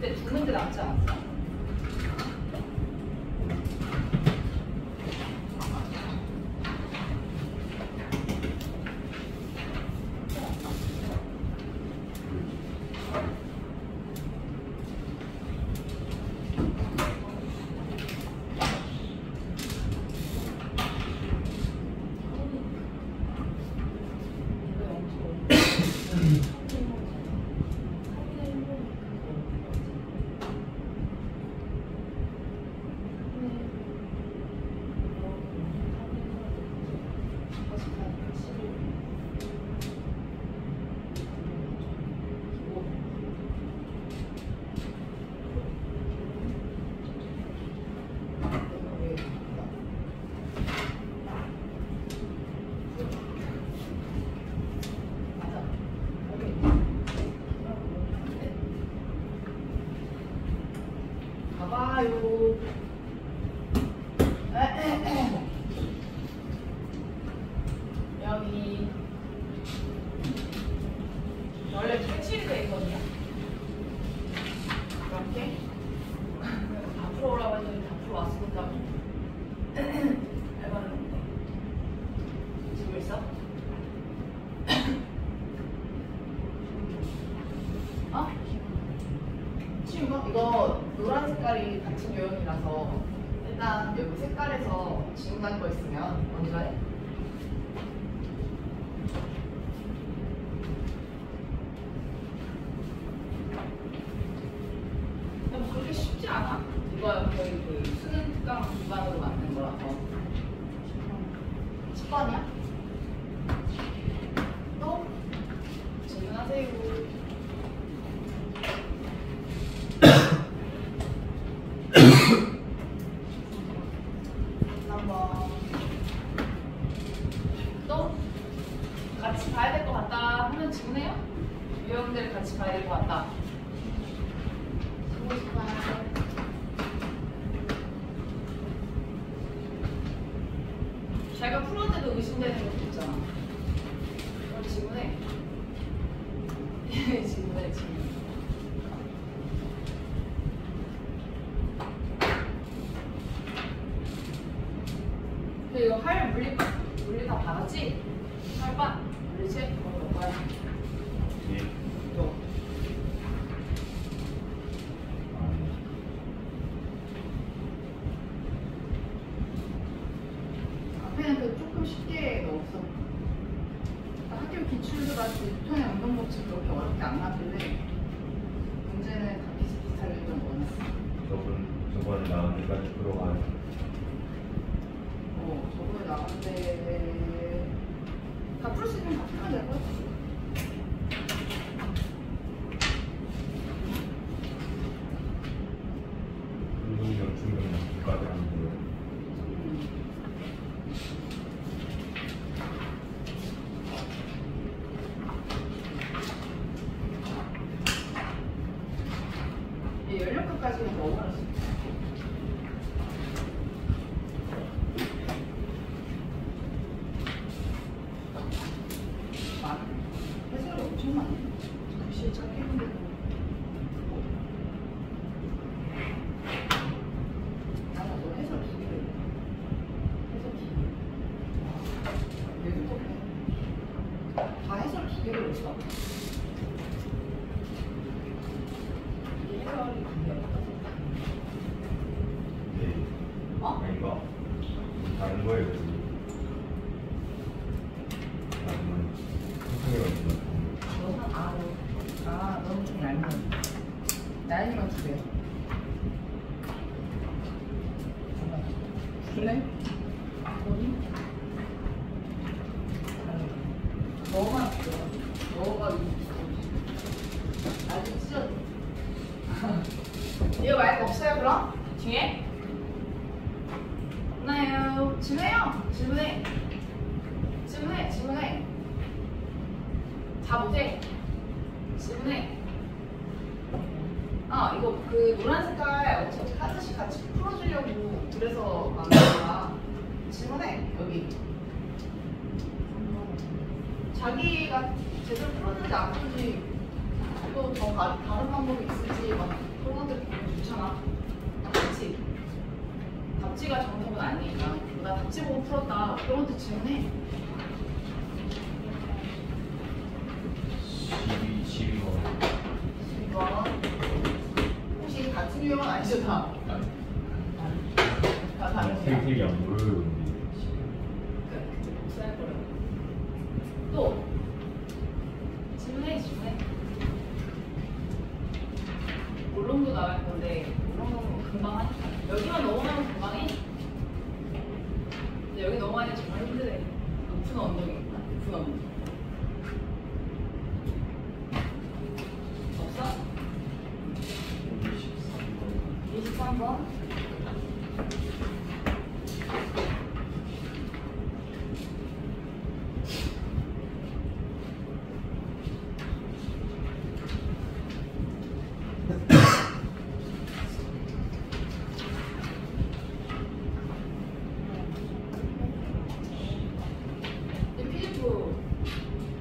그때 두 문제 남지 않았어? 봐봐요. 여기 원래 퇴실이 돼 있거든요. 이렇게 앞으로 오라고 했더니 앞으로 왔으니까 해봤는데 지고 있어? 어? 지금 이거 노란 색깔이 같은 유형이라서 일단 여기 색깔에서 지금 거 있으면 먼저 해. 그렇게 쉽지 않아. 이거 거의 그 수능 특강 기반으로 만든 거라서. 10번이야? 또? 질문하세요. 또? 같이 봐야 될 것 같다 하면 질문해요? 유형들 같이 봐야 될 것 같다. 자기가 풀었는데도 의심되는 것도 있잖아. 그럼 질문해. 질문해, 질문. 근데 이거 할 물리 다 받았지? 할바? 물리지? 그거 몇 거야? 예. 또. 앞에는 그 조금 쉽게 넣었어. 학교 기출도 같이 유통의 운동 법칙 그렇게 어렵게 안 나왔는데 문제는 다 비슷비슷하게 좀 넣어놨어. 저번에 나온 데까지 들어가요. 저번에 나왔는데 다 풀 수 있는 다 풀어야 될 것 같아. 운동량, 중량량 두가지 하는 거예요. 연료값까지는 너무 어렵어. 해설이 엄청 많네. 글씨 작게 했는데도. 너 해설 2개를 해. 해설 2개. 왜 그렇게 다 해설 2개를 했어? 이게 해설이 2개야. 네. 어? 아닌가? 다른 거예요, 지금. 다른 선생님이 있는 너는 좀 얇네. 얇으면 2개. 그래? 어디? 너가 아직 찢어져. 이거 말고 없어요 그럼? 뒤에? 없나요? 질문해요. 질문해. 질문해. 다 못해. 질문해. 이거 그 노란 색깔 어차피 하나씩 같이 풀어주려고 그래서 만든 거야. 질문해. 여기. 자기가 제대로 풀었는지 안 풀었는지 또 더 다른 방법이 있을지 막 이런 것들 보면 좋잖아. 답지. 답지가 정석은 아니니까. 나 답지 보고 풀었다. 그런 것도 질문해. 12번. 혹시 같은 유형은 아니죠, 다? 다 다른 거야. 생색이 안 보여요. 또 질문해. 물론도 나갈 건데 물론도 금방 하니까 여기만 넘어가면 금방 해. 근데 여기 넘어가니 정말 힘드네. 높은 언덕이구나. 높은 언덕. 없어? 23번.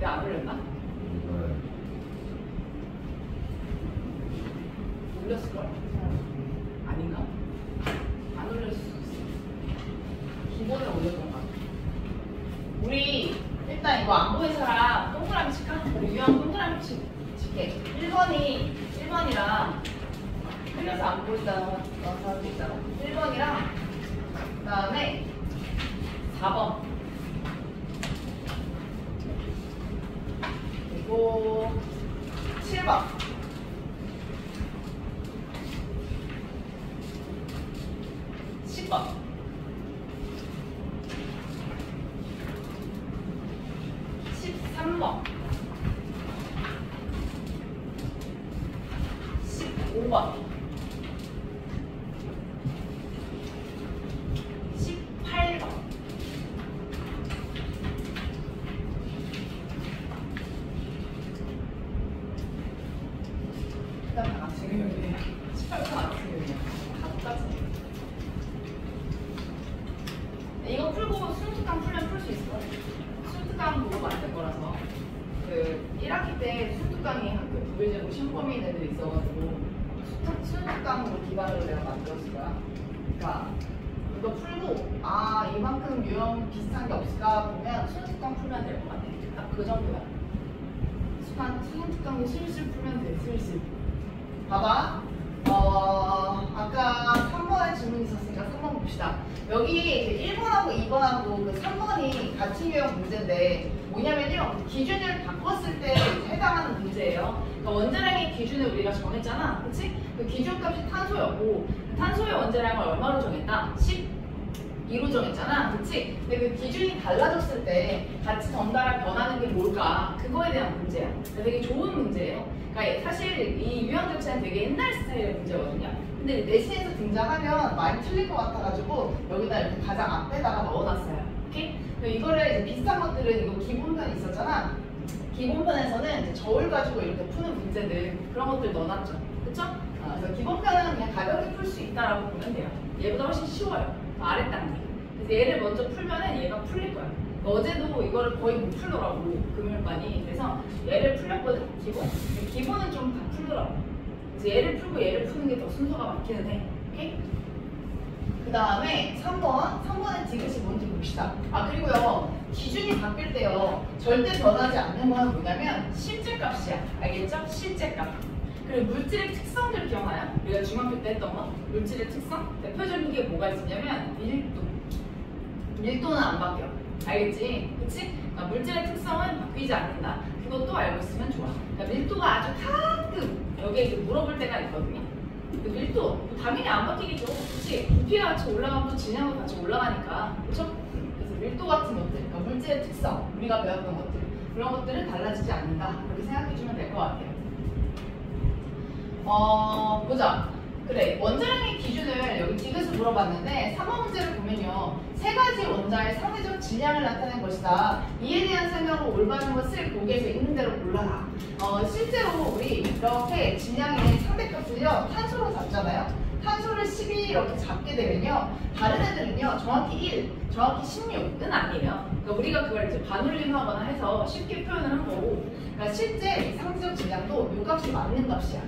내가 안 올렸나? 올렸을걸? 아닌가? 안 올렸을 수 있어. 기본에 올렸던 것 같아. 우리 일단 이거 안 보인 사람 동그라미 칠까? 우리 유형 동그라미 칠게. 1번이랑 틀려서 안 보인다는 사람도 있잖아. 1번이랑 그 다음에 4번. 그리고 7번. 10번. 13번. 15번. 18번. 18번 안 쓰겠네요. 갖다 쓰. 이거 풀고 순특강 풀면 풀 수 있을 거예요. 순특강 보고 만든 거라서. 그 1학기 때 순특강이 학교 부교재고 시험범위인 애들이 있어가지고 순특강으로 기반으로 내가 만들었을 거야. 그러니까 이거 풀고 이만큼 유형 비슷한 게 없을까 보면 순특강 풀면 될 것 같아. 딱 그 정도야. 순특강도 슬슬 풀면 돼. 슬슬. 봐봐. 아까 3번에 질문이 있었으니까 3번 봅시다. 여기 1번하고 2번하고 그 3번이 같은 유형 문제인데 뭐냐면요. 기준을 바꿨을 때 해당하는 문제예요. 그러니까 원자량의 기준을 우리가 정했잖아. 그치? 그 기준값이 탄소였고 탄소의 원자량을 얼마로 정했다? 12로 정했잖아. 그치? 근데 그 기준이 달라졌을 때 같이 덩달아 변하는 게 뭘까? 그거에 대한 문제야. 되게 좋은 문제예요. 그러니까 사실 이 유형 자체는 되게 옛날 스타일의 문제거든요. 근데 내신에서 등장하면 많이 틀릴 것 같아가지고 여기다 이렇게 가장 앞에다가 넣어놨어요. 오케이? 이거를 이제 비슷한 것들은 이거 기본편이 있었잖아. 기본편에서는 이제 저울 가지고 이렇게 푸는 문제들 그런 것들 넣어놨죠. 그쵸? 그래서 기본편은 그냥 가볍게 풀 수 있다라고 보면 돼요. 얘보다 훨씬 쉬워요. 아래 단계. 그래서 얘를 먼저 풀면은 얘가 풀릴 거야. 어제도 이거를 거의 못 풀더라고, 금요일반이. 그래서 얘를 풀렸거든, 기본. 기본은 좀 다 풀더라고. 그래서 얘를 풀고 얘를 푸는 게 더 순서가 맞기는 해. 오케이? 그 다음에 3번의 디귿이 뭔지 봅시다. 그리고요, 기준이 바뀔 때요, 절대 변하지 않는 건 뭐냐면 실제 값이야. 알겠죠? 실제 값. 그리고 물질의 특성들 기억나요? 우리가 중학교 때 했던 거? 물질의 특성? 대표적인 게 뭐가 있었냐면 밀도. 밀도는 안 바뀌어. 알겠지? 그치? 그러니까 물질의 특성은 바뀌지 않는다. 그것도 알고 있으면 좋아. 그러니까 밀도가 아주 가끔 여기에 물어볼 때가 있거든요. 그 밀도 당연히 안 바뀌겠죠. 그치? 부피가 같이 올라가면 또 질량도 같이 올라가니까. 그쵸? 그래서 밀도 같은 것들, 그러니까 물질의 특성, 우리가 배웠던 것들, 그런 것들은 달라지지 않는다. 그렇게 생각해주면 될 것 같아요. 보자. 그래, 원자량의 기준을 여기 디귿을 물어봤는데 3번 문제를 보면요. 세 가지 원자의 상대적 질량을 나타낸 것이다. 이에 대한 설명을 올바른 것을 보기에서 있는 대로 골라라. 실제로 우리 이렇게 질량의 상대값을요. 탄소로 잡잖아요. 탄소를 12 이렇게 잡게 되면요. 다른 애들은요. 정확히 1, 정확히 16은 아니에요. 그러니까 우리가 그걸 이제 반올림하거나 해서 쉽게 표현을 한 거고 그러니까 실제 이 상대적 질량도 이 값이 맞는 값이야.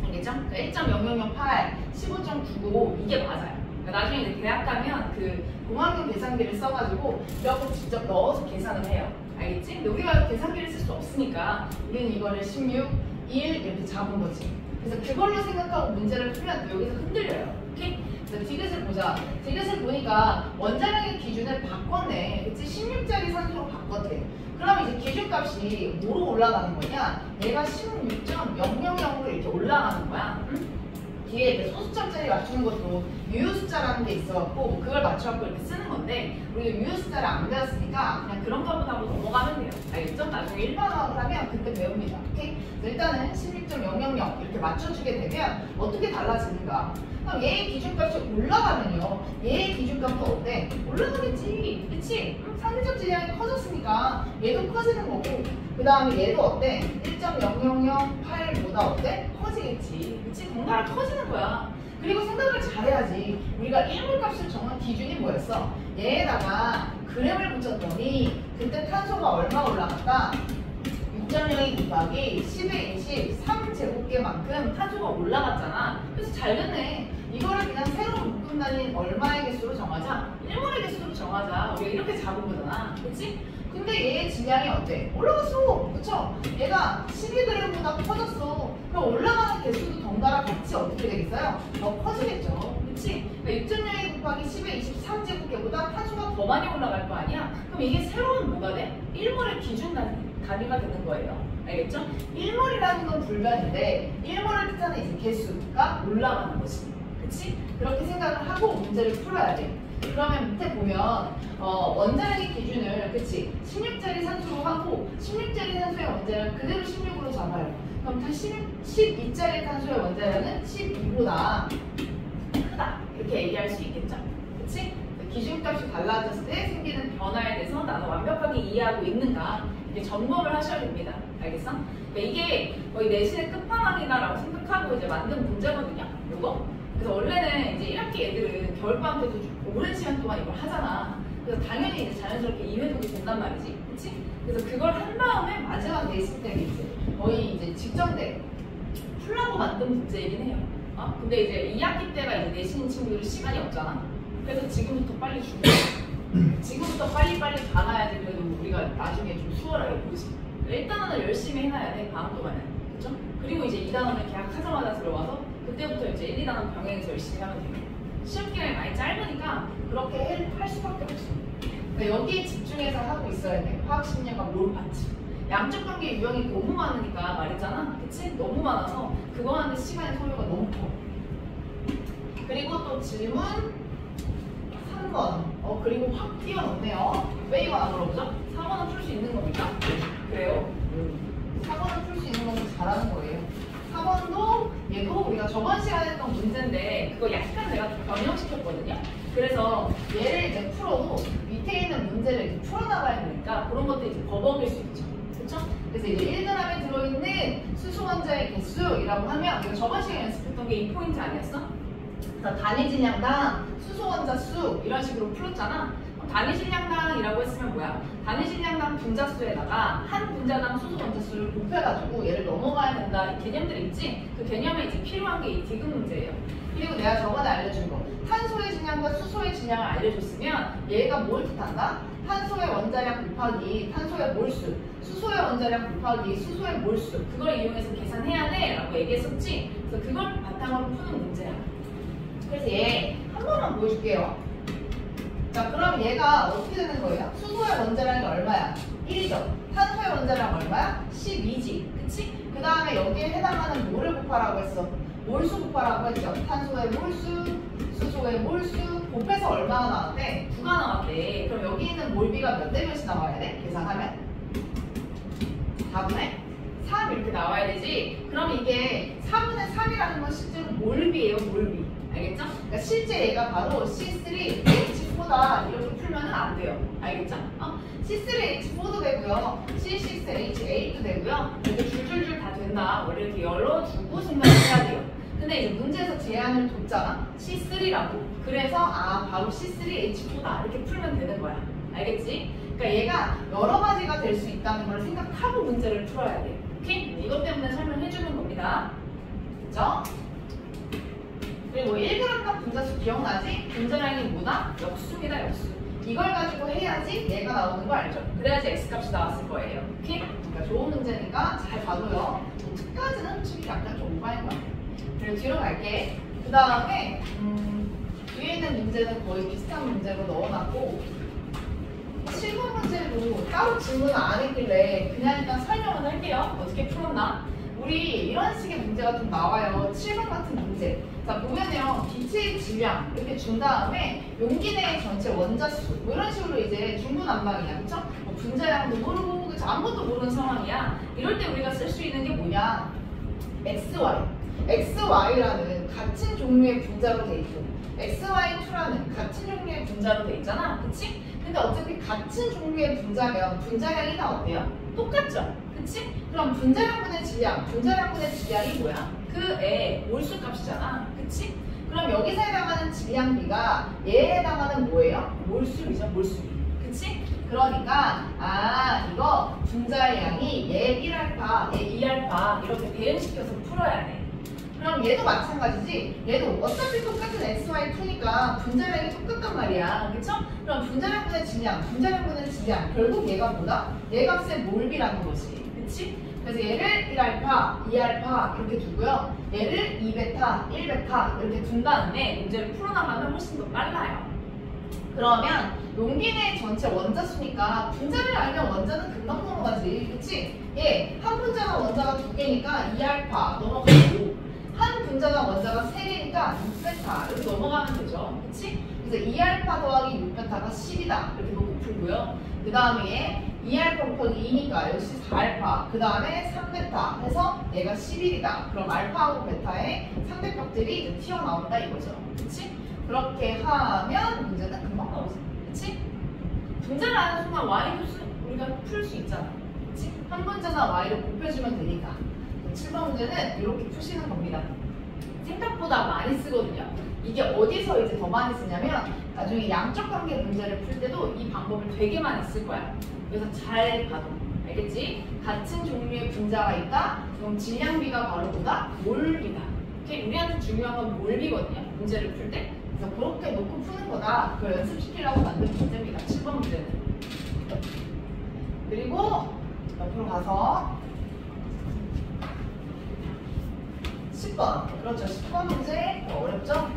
알겠죠? 그러니까 1.0008, 15.99 이게 맞아요. 그러니까 나중에 이제 대학 가면 그 공학용 계산기를 써가지고 이렇게 직접 넣어서 계산을 해요. 알겠지? 근데 우리가 계산기를 쓸 수 없으니까 우리는 이거를 16, 1 이렇게 잡은 거지. 그래서 그걸로 생각하고 문제를 풀면 여기서 흔들려요. 오케이? 그래서 디귿을 보자. 디귿을 보니까 원자력의 기준을 바꿨네. 그치? 16짜리 산소로 바꿨대. 그럼 이제 기준값이 뭐로 올라가는 거냐? 얘가 16.000으로 이렇게 올라가는 거야. 응? 뒤에 이렇게 소수점짜리 맞추는 것도 유효숫자라는 게 있어갖고 그걸 맞춰갖고 이렇게 쓰는 건데 우리가 유효숫자를 안 배웠으니까 그냥 그런 거보다 하고 넘어가면 돼요. 알겠죠? 나중에 일반화를 하면 그때 배웁니다. 오케이? 일단은 16.000 이렇게 맞춰주게 되면 어떻게 달라지는가? 그럼 얘의 기준값이 올라가면요. 얘의 기준값도 어때? 올라가겠지. 그치? 상대적 질량이 커졌으니까 얘도 커지는 거고 그 다음에 얘도 어때? 1.0008보다 어때? 커지겠지. 그치? 덩달아 커지는 거야. 그리고 생각을 잘해야지. 우리가 일몰값을 정한 기준이 뭐였어? 얘에다가 그램을 붙였더니 그때 탄소가 얼마 올라갔다? 6.02 곱하기 10의 23제곱계만큼 탄소가 올라갔잖아. 그래서 잘 됐네. 이거를 그냥 새로운 묶음 단위인 얼마의 개수로 정하자? 1몰의 개수로 정하자. 우리가 이렇게 잡은 거잖아. 그치? 근데 얘의 질량이 어때? 올라갔어. 그쵸? 얘가 12g보다 커졌어. 그럼 올라가는 개수도 덩달아 같이 어떻게 되겠어요? 더 커지겠죠. 그치? 그러니까 6.02 곱하기 10의 23제곱계보다 탄소가 더 많이 올라갈 거 아니야? 그럼 이게 새로운 뭐가 돼? 1몰의 기준 단위가 되는 거예요. 알겠죠? 1몰이라는 건 불변인데 1몰을 뜻하는 이제 개수가 올라가는 거지. 그치? 그렇게 생각을 하고 문제를 풀어야 돼. 그러면 밑에 보면 원자력의 기준을 그치? 16짜리 산소로 하고 16짜리 산소의 원자력 그대로 16으로 잡아요. 그럼 다 12짜리 탄소의 원자력은 12보다 크다. 이렇게 얘기할 수 있겠죠? 그치? 기준값이 달라졌을 때 생기는 변화에 대해서 나는 완벽하게 이해하고 있는가 이렇게 점검을 하셔야 됩니다. 알겠어? 그러니까 이게 거의 내신의 끝판왕이다라고 생각하고 이제 만든 문제거든요. 이거. 그래서 원래는 이제 1학기 애들은 겨울방학 때도 오랜 시간 동안 이걸 하잖아. 그래서 당연히 이제 자연스럽게 이해독이 된단 말이지. 그치? 그래서 그걸 한 다음에 마지막 내신 때는 이제 거의 이제 직전대 풀라고 만든 문제이긴 해요. 근데 이제 2학기 때가 이제 내신 친구들 시간이 없잖아. 그래서 지금부터 빨리 주고 지금부터 빨리빨리 가놔야지 그래도 우리가 나중에 좀 수월하게 보지. 일단은 열심히 해놔야 돼. 방학 동안은. 그쵸? 그리고 이제 2단원을 계약하자마자 들어와서 그때부터 이제 1, 2단원 병행해서 열심히 하면 돼요. 시험 기간이 많이 짧으니까 그렇게 할 수밖에 없어. 그러니까 여기에 집중해서 하고 있어야 돼. 화학 심리학과 롤 파트. 양적 관계 유형이 너무 많으니까 말했잖아. 그치? 너무 많아서 그거 하는데 시간의 소요가 너무 커. 그리고 또 질문 3번. 그리고 확 뛰어넘네요. 왜 이거 안 물어보죠? 4번은 풀 수 있는 겁니까? 그래요? 4번은 풀 수 있는 거면 잘하는 거예요. 4번도 얘도 우리가 저번 시간에 했던 문제인데 그거 약간 내가 변형시켰거든요. 그래서 얘를 이제 풀어도 밑에 있는 문제를 이제 풀어나가야 되니까 그런 것도 이제 버벅일 수 있죠. 그렇죠? 그래서 이제 1g에 들어있는 수소 원자의 개수라고 하면 이거 저번 시간에 연습했던 게 이 포인트 아니었어? 그래서 단위 질량당 수소 원자 수 이런 식으로 풀었잖아. 단위 질량당이라고 했으면 뭐야? 단위 질량당 분자수에다가 한 분자당 수소 원자수를 곱해가지고 얘를 넘어가야 된다. 이 개념들이 있지? 그 개념에 이제 필요한 게 이 디귿 문제예요. 그리고 내가 저번에 알려준 거 탄소의 질량과 수소의 질량을 알려줬으면 얘가 뭘 뜻한다? 탄소의 원자량 곱하기 탄소의 몰수, 수소의 원자량 곱하기 수소의 몰수 그걸 이용해서 계산해야 돼 라고 얘기했었지? 그래서 그걸 바탕으로 푸는 문제야. 그래서 얘 한 번만 보여줄게요. 자, 그럼 얘가 어떻게 되는 거예요? 수소의 원자량이 얼마야? 1이죠. 탄소의 원자량 얼마야? 12지. 그치? 그 다음에 여기에 해당하는 뭐를 곱하라고 했어? 몰수 곱하라고 했죠. 탄소의 몰수, 수소의 몰수 곱해서 얼마나 나왔대? 9가 나왔대. 그럼 여기 있는 몰비가 몇 대 몇이 나와야 돼? 계산하면? 4분의 3 이렇게 나와야 되지? 그럼 이게 4분의 3이라는 건 실제로 몰비예요. 몰비. 알겠죠? 그러니까 실제 얘가 바로 C3H4다 이렇게 풀면은 안 돼요. 알겠죠? C3H4도 되고요. C6H8도 되고요. 이렇게 줄줄줄 다 된다. 원래 이렇게 열어주고 생각을 해야 돼요. 근데 이제 문제에서 제한을 뒀잖아. C3라고. 그래서 바로 C3H4다 이렇게 풀면 되는 거야. 알겠지? 그러니까 얘가 여러 가지가 될 수 있다는 걸 생각하고 문제를 풀어야 돼. 오케이? 이것 때문에 설명해 주는 겁니다. 됐죠? 그리고 1g당 분자수 기억나지? 분자량이 뭐다? 역수입니다, 역수. 이걸 가지고 해야지 얘가 나오는 거 알죠? 그래야지 x값이 나왔을 거예요. 오케이? 그러니까 좋은 문제니까 잘 봐둬요. 특까지는 솔직히 약간 좀 오버인 것 같아요. 그리고 뒤로 갈게. 그 다음에 뒤에 있는 문제는 거의 비슷한 문제로 넣어놨고 7번 문제도 따로 질문을 안 했길래 그냥 일단 설명을 할게요. 어떻게 풀었나? 우리 이런 식의 문제가 좀 나와요. 7번 같은 문제. 자, 보면요. 기체의 질량 이렇게 준 다음에 용기 내의 전체 원자수 뭐 이런 식으로 이제 중구난방이야. 그쵸? 뭐 분자량도 모르고 그쵸? 아무것도 모르는 상황이야. 이럴 때 우리가 쓸 수 있는 게 뭐냐? XY. XY라는 같은 종류의 분자로 돼 있고 XY2라는 같은 종류의 분자로 돼 있잖아. 그치? 근데 어차피 같은 종류의 분자면 분자량이 다 어때요? 똑같죠? 그치? 그럼 분자량분의 질량, 분자량분의 질량이 뭐야? 그 애 몰수 값이잖아. 그치? 그럼 여기서 해당하는 질량비가 얘에 해당하는 뭐예요? 몰수비죠, 몰수비. 그치? 그러니까 이거 분자량이 얘 1알파, 얘 2알파 이렇게 배분시켜서 풀어야 돼. 그럼 얘도 마찬가지지? 얘도 어차피 똑같은 XY2니까 분자량이 똑같단 말이야. 그쵸? 그럼 분자량분의 질량, 분자량분의 질량 결국 얘가 뭐다? 얘 값의 몰비라는 거지. 그치? 그래서 얘를 1알파, 2알파 이렇게 두고요. 얘를 2베타, 1베타 이렇게 둔 다음에 문제를 풀어나가면 훨씬 더 빨라요. 그러면 용기 내 전체 원자수니까 분자를 알면 원자는 금방 넘어가지. 그치? 한 분자당 원자가 2개니까 2알파 넘어가고 한 분자당 원자가 3개니까 6베타 이렇게 넘어가면 되죠. 그치? 그래서 2알파 더하기 6베타가 10이다. 이렇게 놓고 풀고요. 그 다음에 얘 2알파 곱하기 2니까 역시 4알파. 그 다음에 3베타 해서 얘가 11이다. 그럼 알파하고 베타의 상대값들이 이제 튀어나온다 이거죠. 그치? 그렇게 하면 문제는 금방 나오지. 그치? 분자를 아는 순간 y도 우리가 풀 수 있잖아. 그치? 한 분자나 y를 곱해주면 되니까. 7번 문제는 이렇게 푸시는 겁니다. 생각보다 많이 쓰거든요. 이게 어디서 이제 더 많이 쓰냐면 나중에 양적 관계 문제를 풀 때도 이 방법을 되게 많이 쓸 거야. 그래서 잘 봐도 알겠지? 같은 종류의 분자가 있다. 그럼 질량비가 바로 뭐다? 몰비다. 오케이? 우리한테 중요한 건 몰비거든요. 문제를 풀 때. 그래서 그렇게 놓고 푸는 거다. 그걸 연습시키려고 만든 문제입니다. 7번 문제는. 그리고 옆으로 가서 10번. 그렇죠. 10번 문제 어렵죠?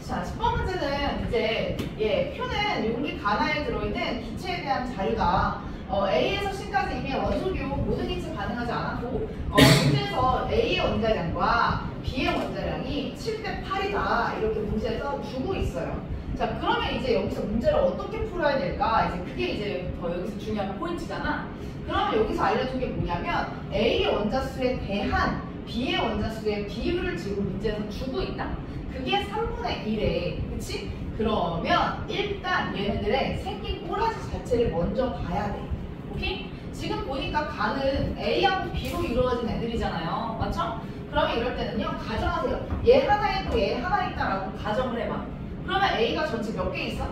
자, 10번 문제는 이제 표는 용기 가나에 들어있는 기체에 대한 자료다. A에서 C까지 이미 원소교 모든 기체 반응하지 않았고 문제에서 A의 원자량과 B의 원자량이 7대 8이다. 이렇게 문제에서 주고 있어요. 자, 그러면 이제 여기서 문제를 어떻게 풀어야 될까? 이제 그게 이제 여기서 중요한 포인트잖아. 그러면 여기서 알려준 게 뭐냐면 A의 원자수에 대한 B의 원자수의 비율을 지금 문제에서 주고 있다. 그게 3분의 1에 그치? 그러면 일단 얘네들의 생긴 꼬라지 자체를 먼저 봐야 돼. 오케이? 지금 보니까 간은 A하고 B로 이루어진 애들이잖아요. 맞죠? 그러면 이럴 때는요. 가정하세요. 얘 하나 있고 얘 하나 있다라고 가정을 해봐. 그러면 A가 전체 몇 개 있어?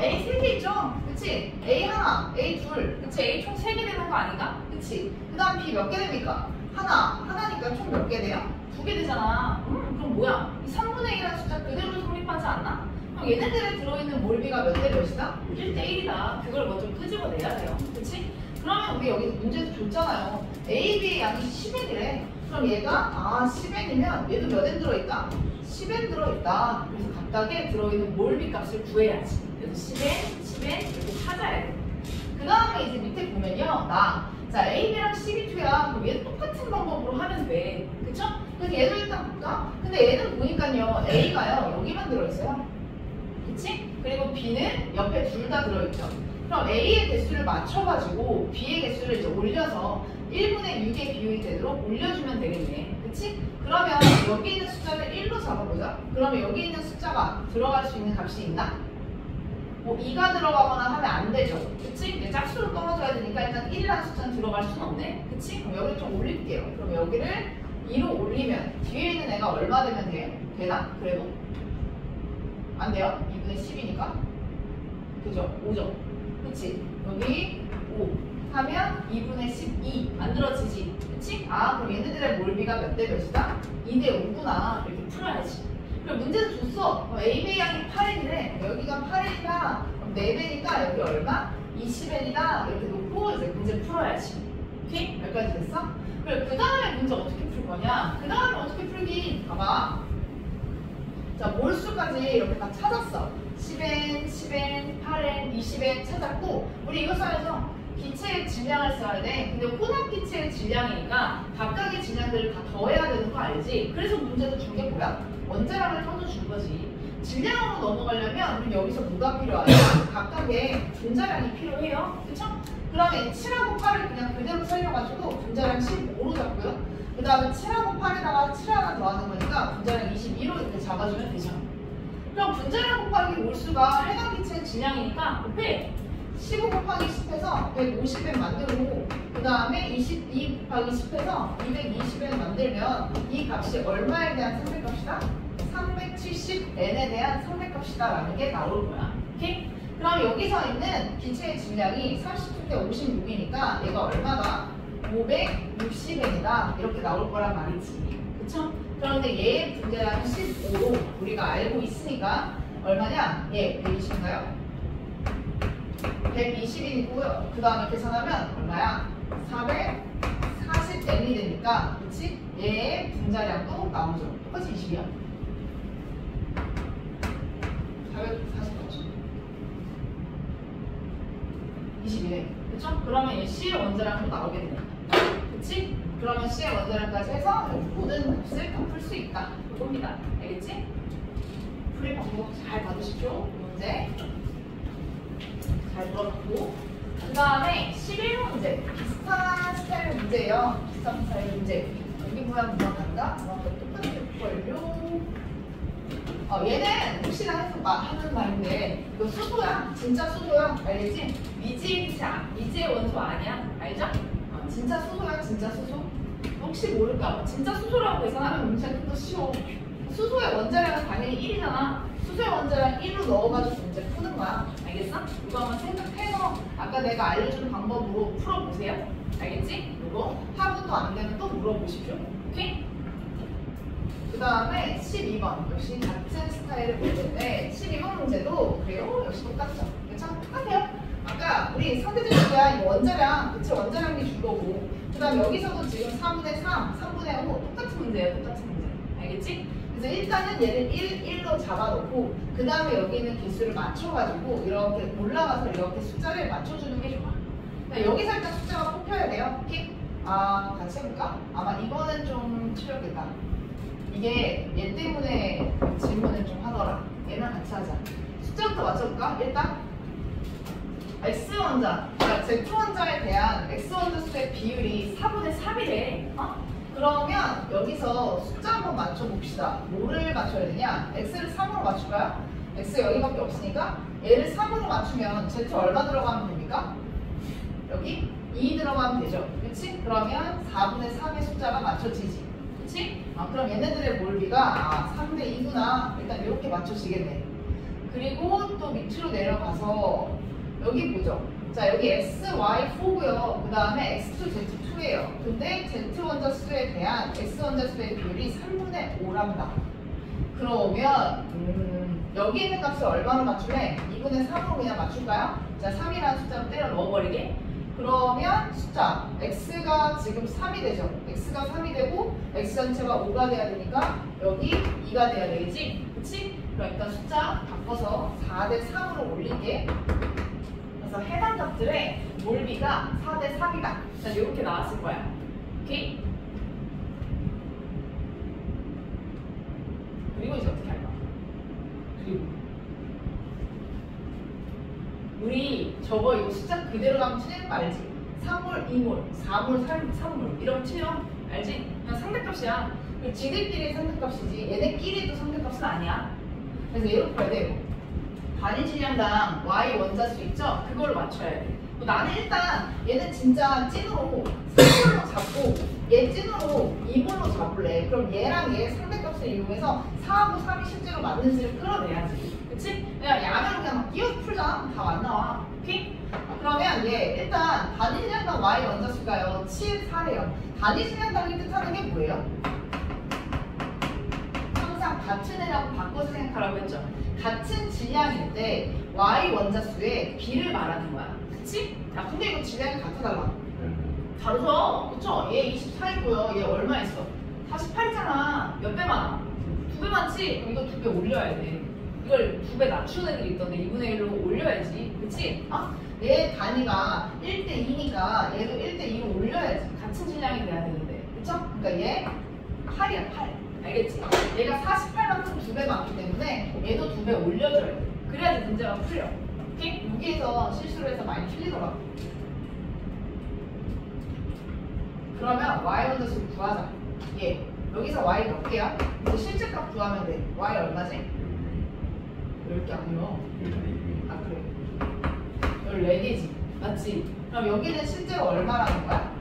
A 3개 있죠? 그치? A 하나, A 둘, 그치? A 총 3개 되는 거 아닌가? 그치? 그 다음 B 몇 개 됩니까? 하나니까 총 몇 개 돼요? 2개 되잖아. 그럼 뭐야? 이 3분의 1이라는 숫자 그대로 성립하지 않나? 그럼 얘네들에 들어있는 몰비가 몇 대 몇이다? 1대 1이다. 그걸 먼저 끄집어내야 돼요. 그치? 그러면 우리 여기 문제도 줬잖아요. A, B의 양이 10n이래. 그럼 얘가 10n이면 얘도 몇 n 들어있다? 10n 들어있다. 그래서 각각에 들어있는 몰비 값을 구해야지. 그래서 10n 이렇게 찾아야 돼. 그 다음에 이제 밑에 보면요. 자, AB랑 CB2야. 그럼 얘 똑같은 방법으로 하면 돼. 그쵸? 그래서 얘도 일단 볼까? 근데 얘는 보니까요. A가요. 여기만 들어있어요. 그치? 그리고 B는 옆에 둘 다 들어있죠. 그럼 A의 개수를 맞춰가지고 B의 개수를 이제 올려서 1분의 6의 비율이 되도록 올려주면 되겠네. 그치? 그러면 여기 있는 숫자를 1로 잡아보자. 그러면 여기 있는 숫자가 들어갈 수 있는 값이 있나? 뭐 2가 들어가거나 하면 안 되죠. 그치? 이제 짝수로 떨어져야 되니까 일단 1이라는 숫자는 들어갈 수는 없네. 그치? 그럼 여기를 좀 올릴게요. 그럼 여기를 2로 올리면 뒤에 있는 애가 얼마 되면 돼요? 되나? 그래도? 안 돼요? 2분의 10이니까. 그죠? 5죠? 그치? 여기 5. 하면 2분의 12 만들어지지. 그치? 아, 그럼 얘네들의 몰비가 몇 대 몇이다? 2대 5구나. 이렇게 풀어야지. 그리고 문제도 줬어. AB양이 8n이래. 여기가 8n이다. 그럼 4배니까 여기 얼마? 20n이다. 이렇게 놓고 이제 문제 풀어야지. 오케이? 여기까지 됐어? 그리고 그 다음에 문제 어떻게 풀 거냐? 그 다음에 어떻게 풀기? 봐봐. 자, 몰수까지 이렇게 다 찾았어. 10n, 10n, 8n, 20n 찾았고, 우리 이거 써야죠. 기체의 질량을 써야 돼. 근데 혼합 기체의 질량이니까 각각의 질량들을 다 더해야 되는 거 알지? 그래서 문제도 준 게 뭐야? 원자량을 터져준 거지. 질량으로 넘어가려면 우리 여기서 뭐가 필요하냐? 각각의 분자량이 필요해요. 그쵸? 그러면 7하고 8을 그냥 그대로 살려가지고 분자량 15로 잡고요. 그 다음에 7하고 8에다가 7 하나 더하는 거니까 분자량 22로 이렇게 잡아주면 되죠. 그럼 분자량 곱하기 몰수가 해당 기체의 질량이니까 곱해. 15 곱하기 10해서 150엔 만들고 그 다음에 22 곱하기 10해서 220엔 만들면 이 값이 얼마에 대한 상대값이다? 370n에 대한 상대값이다 라는 게 나올 거야. 오케이? 그럼 여기서 있는 기체의 질량이 37대 56이니까 얘가 얼마다? 560n이다 이렇게 나올 거란 말이지. 그쵸? 그런데 얘의 분자량은 15로 우리가 알고 있으니까 얼마냐? 얘 120인가요? 120이고요. 그 다음에 계산하면 얼마야? 440n이 되니까, 그치? 얘의 분자량도 나오죠. 똑같이 20이야. 440 22네. 그쵸? 그러면 얘 C의 원자량도 나오게 되네. 그치? 그러면 C의 원자량까지 해서 모든 값을 다 풀 수 있다. 이겁니다. 알겠지? 풀이 방법 잘 받으십시오. 문제. 잘 들어봤고. 그 다음에 11문제. 비슷한 스타일 문제예요. 비슷한 스타일 문제. 여기 보면 뭐가 간다? 똑같은 걸요. 얘는 혹시나 해서 하는 말인데 이거 수소야. 진짜 수소야. 알겠지? 미지의 원소 아니야. 알죠? 진짜 수소야. 진짜 수소. 혹시 모를까? 진짜 수소라고 계산하면 문제가 좀 더 쉬워. 수소의 원자량은 당연히 1이잖아. 수소의 원자량 1로 넣어가지고 문제 푸는 거야. 알겠어? 이거 한번 생각해서 아까 내가 알려준 방법으로 풀어보세요. 알겠지? 이거 하고도 안 되면 또 물어보십시오. 오케이? 그 다음에 12번. 역시 같은 스타일의 문제인데 12번 문제도 그래요. 역시 똑같죠? 그쵸? 똑같아요. 아까 우리 상대적이야 이거 원자량, 그치? 원자량이 줄 거고 그 다음 여기서도 지금 3분의 3, 3분의 5 똑같은 문제예요. 똑같은 문제. 알겠지? 그래서 일단은 얘를 1로 잡아놓고 그 다음에 여기 있는 개수를 맞춰가지고 이렇게 올라가서 이렇게 숫자를 맞춰주는 게 좋아. 그러니까 여기서 일단 숫자가 뽑혀야 돼요. 오케이? 같이 해볼까? 아마 이거는 좀 틀렸겠다. 이게 얘 때문에 질문을 좀 하더라. 얘랑 같이 하자. 숫자부터 맞춰볼까? 일단 X원자, 그러니까 Z원자에 대한 X원자 수의 비율이 4분의 3이래. 그러면 여기서 숫자 한번 맞춰봅시다. 뭐를 맞춰야 되냐? X를 3으로 맞출까요? X 여기밖에 없으니까 얘를 3으로 맞추면 Z 얼마 들어가면 됩니까? 여기 2 들어가면 되죠. 그치? 그러면 4분의 3의 숫자가 맞춰지지. 그치? 그럼 얘네들의 몰비가 3대 2구나. 일단 이렇게 맞춰지겠네. 그리고 또 밑으로 내려가서 여기 보죠. 자, 여기 SY4고요. 그 다음에 X2, Z2예요. 근데 Z원자 수에 대한 X원자 수의 비율이 3분의 5랍니다. 그러면 여기 있는 값을 얼마로 맞출래? 2분의 3으로 그냥 맞출까요? 자, 3이라는 숫자로 때려 넣어버리게. 그러면 숫자 X가 지금 3이 되죠. X가 3이 되고 X 전체가 5가 돼야 되니까 여기 2가 돼야 되겠지? 그치? 그럼 일단 숫자 바꿔서 4대 3으로 올릴게. 그래서 해당 값들의 몰비가 4대 3이다. 자, 이렇게 나왔을 거야. 오케이? 그리고 이제 어떻게 할까? 그리고 우리 저거 이거 숫자 그대로 가면 틀리는 거 알지? 3몰, 2몰, 4몰, 3몰 이러면 틀려. 알지? 그냥 상대값이야. 지들끼리의 상대값이지 얘네끼리도 상대값은 아니야. 그래서 이렇게 해야 돼요. 단위 질량당 Y 원자수 있죠? 그걸 맞춰야 돼. 나는 일단 얘는 진짜 찐으로 3몰로 잡고 얘 찐으로 2몰로 잡을래. 그럼 얘랑 얘 상대값을 이용해서 4하고 3이 실제로 맞는지를 끌어내야지. 그치? 그냥 야매로 그냥 막 끼워서 풀잖아. 다 안 나와. 오케이? 그러면 얘 일단 단위 질량당 y 원자수가요 7, 4래요. 단위 질량당이 뜻하는 게 뭐예요? 항상 같은 애라고 바꿔서 생각하라고 했죠. 같은 질량일 때 y 원자수의 비를 말하는 거야. 그치? 야 근데 이거 질량이 같아달라. 다르죠? 그쵸? 얘 24이고요. 얘 얼마 있어? 48이잖아. 몇 배 많아? 2배 많지? 그럼 이거 2배 올려야 돼. 이걸 2배 낮추는 애들이 있던데 2분의 1로 올려야지. 그치? 얘 단위가 1대2니까 얘도 1대2로 올려야지. 같은 질량이 돼야 되는데. 그쵸? 그러니까 얘 8이야 8. 알겠지? 얘가 48만큼 2배 많기 때문에 얘도 2배 올려줘야 돼. 그래야지 문제가 풀려. 오케이? 여기에서 실수를 해서 많이 틀리더라고. 그러면 y 원자수를 구하자. 얘 여기서 y 몇 개야? 이제 실제 값 구하면 돼. y 얼마지? 10개 아니요. 아 그래 14개지 맞지? 그럼 여기는 실제로 얼마라는 거야?